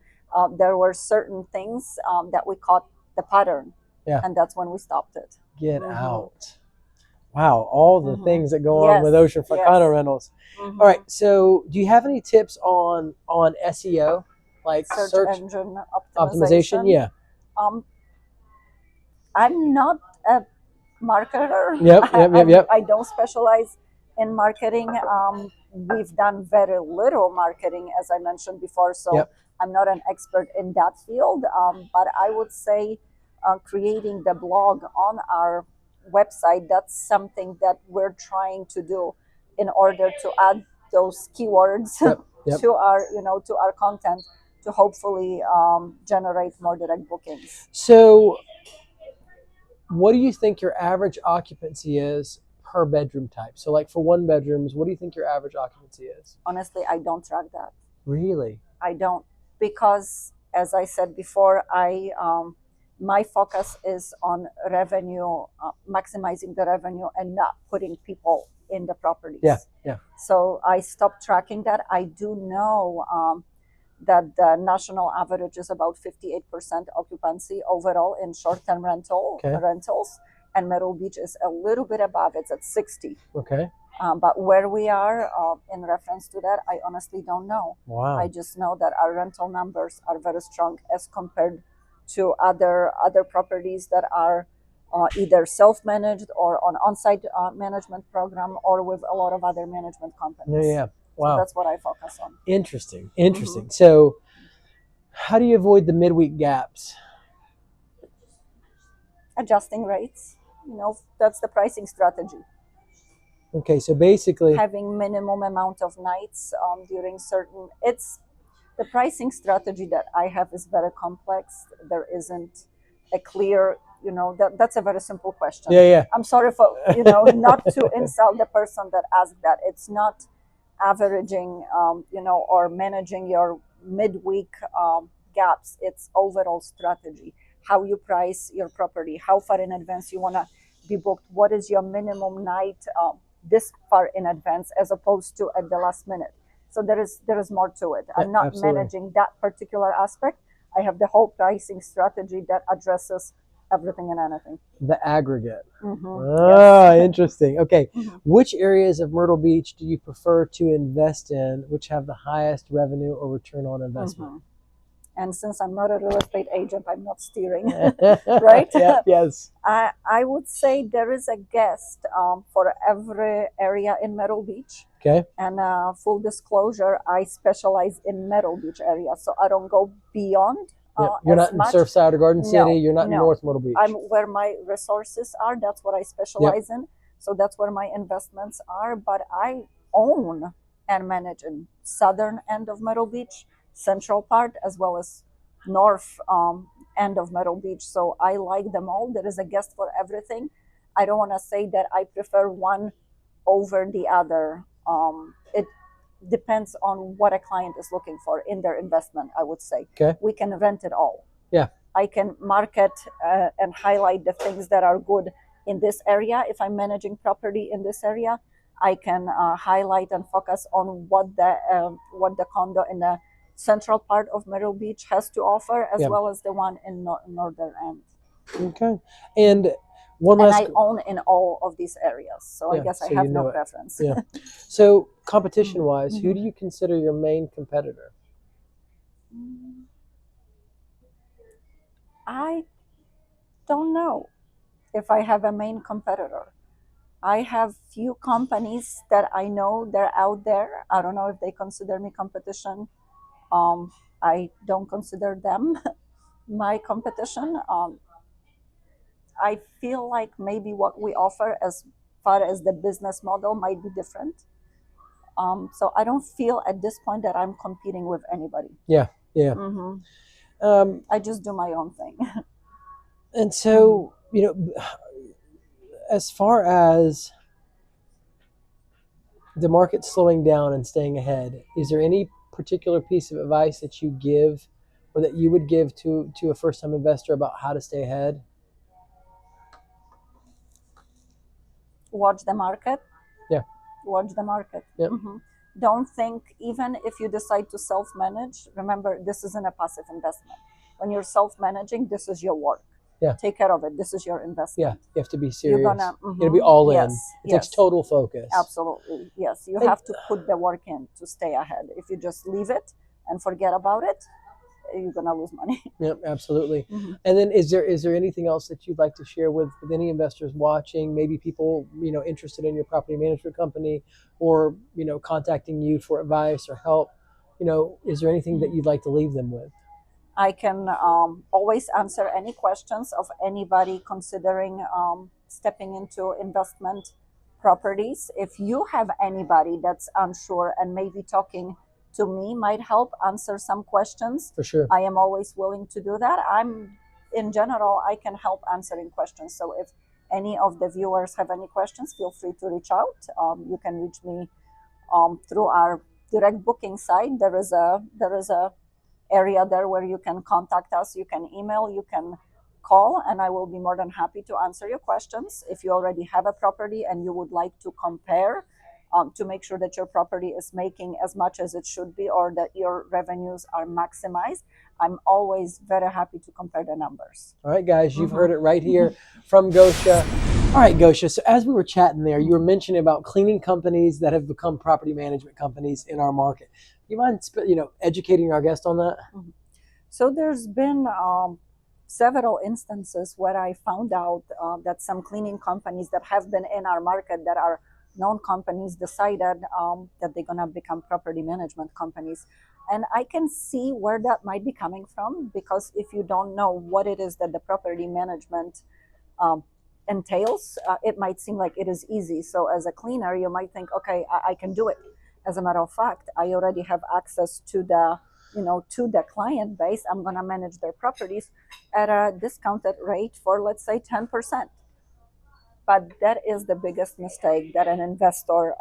There were certain things that we caught the pattern, Yeah. and that's when we stopped it. Get out. Wow, all the things that go on with Yes, oceanfront condo rentals. Mhm. All right, so do you have any tips on SEO, like Search engine optimization? Yeah. I'm not a marketer. Yep. I don't specialize in marketing. We've done very little marketing, as I mentioned before, so Yep. I'm not an expert in that field. But I would say creating the blog on our website, that's something that we're trying to do in order to add those keywords Yep. to our, to our content, to hopefully generate more direct bookings. So what do you think your average occupancy is per bedroom type? So like for one bedrooms, what do you think your average occupancy is? Honestly, I don't track that. Really? I don't, because as I said before, my focus is on revenue, maximizing the revenue, and not putting people in the properties. Yeah. So I stopped tracking that. I do know that the national average is about 58% occupancy overall in short-term rentals, and Myrtle Beach is a little bit above. It's at 60. Okay. But where we are in reference to that, I honestly don't know. Wow. I just know that our rental numbers are very strong as compared to other properties that are either self-managed or on on-site management program, or with a lot of other management companies. Yeah. Wow. So that's what I focus on. Interesting. So how do you avoid the midweek gaps? Adjusting rates, that's the pricing strategy. Okay, so basically having minimum amount of nights during certain, it's the pricing strategy that I have is very complex. There isn't a clear, that's a very simple question. Yeah. I'm sorry for, not to insult the person that asked that. It's not averaging, or managing your midweek gaps. It's overall strategy, how you price your property, how far in advance you want to be booked, what is your minimum night this far in advance, as opposed to at the last minute. So there is more to it. I'm not managing that particular aspect. I have the whole pricing strategy that addresses everything and anything. The aggregate. Yes. Interesting. Okay. Which areas of Myrtle Beach do you prefer to invest in, which have the highest revenue or return on investment? And since I'm not a real estate agent, I'm not steering, right? Yes. I would say there is a guest for every area in Myrtle Beach. Okay. And full disclosure, I specialize in Myrtle Beach area, so I don't go beyond. You're not in Surfside or Garden City. You're not in North Myrtle Beach. I'm where my resources are. That's what I specialize in. So that's where my investments are. But I own and manage in southern end of Myrtle Beach, central part, as well as north end of Myrtle Beach. So I like them all. There is a guest for everything. I don't want to say that I prefer one over the other. It depends on what a client is looking for in their investment, I would say. Okay. We can rent it all. Yeah. I can market and highlight the things that are good in this area. If I'm managing property in this area, I can highlight and focus on what the condo in the central part of Myrtle Beach has to offer, as well as the one in northern end. Okay. And I own in all of these areas, so I guess I have no preference. So competition-wise, who do you consider your main competitor? I don't know if I have a main competitor. I have few companies that I know they're out there. I don't know if they consider me competition. I don't consider them my competition. I feel like maybe what we offer as far as the business model might be different. So I don't feel at this point that I'm competing with anybody. Yeah. I just do my own thing. And so, as far as the market slowing down and staying ahead, is there any particular piece of advice that you give or that you would give to a first-time investor about how to stay ahead? Watch the market. Yeah. Watch the market. Yep. don't think, even if you decide to self-manage, remember, this isn't a passive investment. When you're self-managing, this is your work. Yeah. Take care of it. This is your investment. Yeah, you have to be serious. You're gonna, You gotta be all in. yes, It takes total focus. Absolutely, yes. You have to put the work in to stay ahead. If you just leave it and forget about it, you're gonna lose money. Yep, absolutely. And then is there anything else that you'd like to share with any investors watching, maybe people, you know, interested in your property management company, or, you know, contacting you for advice or help? You know, is there anything that you'd like to leave them with? I can always answer any questions of anybody considering stepping into investment properties. If you have anybody that's unsure and maybe talking to me might help answer some questions, For sure. I am always willing to do that. In general, I can help answering questions. So if any of the viewers have any questions, feel free to reach out. You can reach me through our direct booking site. There is a area there where you can contact us. You can email, you can call, and I will be more than happy to answer your questions. If you already have a property and you would like to compare to make sure that your property is making as much as it should be, or that your revenues are maximized, I'm always very happy to compare the numbers. All right, guys, you've heard it right here from Gosia. All right, Gosia, so as we were chatting there, you were mentioning about cleaning companies that have become property management companies in our market. You mind, educating our guest on that? So there's been several instances where I found out that some cleaning companies that have been in our market, that are known companies, decided that they're gonna become property management companies. And I can see where that might be coming from, because if you don't know what it is that the property management entails, it might seem like it is easy. So as a cleaner, you might think, okay, I can do it. As a matter of fact, I already have access to the client base. I'm going to manage their properties at a discounted rate for, let's say, 10%. But that is the biggest mistake that an investor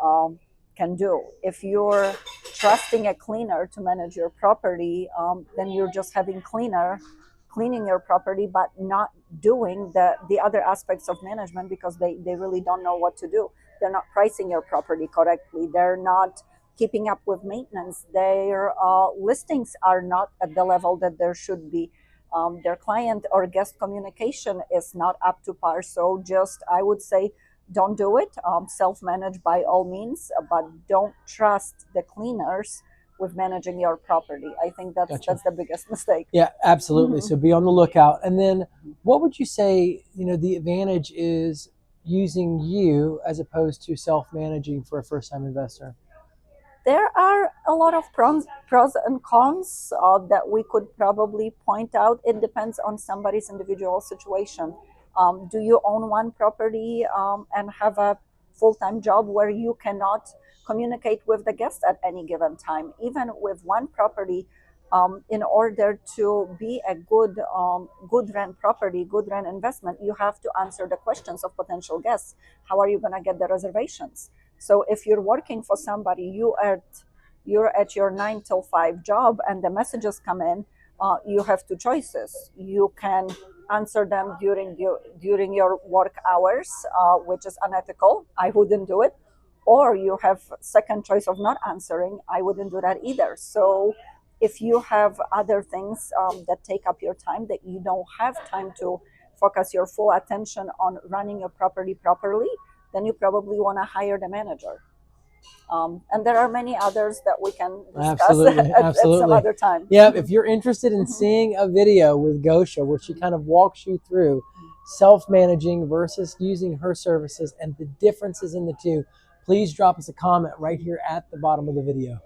can do. If you're trusting a cleaner to manage your property, then you're just having cleaning your property, but not doing the other aspects of management, because they really don't know what to do. They're not pricing your property correctly. They're not keeping up with maintenance. Their listings are not at the level that there should be. Their client or guest communication is not up to par. So I would say, don't do it. Self-manage by all means, but don't trust the cleaners with managing your property. I think that's the biggest mistake. Yeah, absolutely. So be on the lookout. And then what would you say, the advantage is using you as opposed to self-managing for a first-time investor? There are a lot of pros and cons that we could probably point out. It depends on somebody's individual situation. Do you own one property and have a full-time job where you cannot communicate with the guests at any given time? Even with one property, in order to be a good rent property, good rent investment, you have to answer the questions of potential guests. How are you going to get the reservations? So if you're working for somebody, you're at your 9 till 5 job, and the messages come in, you have two choices. You can answer them during your work hours, which is unethical. I wouldn't do it. Or you have second choice of not answering. I wouldn't do that either. So if you have other things that take up your time, that you don't have time to focus your full attention on running your property properly, then you probably want to hire the manager. And there are many others that we can discuss at some other time. Yeah, if you're interested in seeing a video with Gosia where she kind of walks you through self-managing versus using her services and the differences in the two, please drop us a comment right here at the bottom of the video.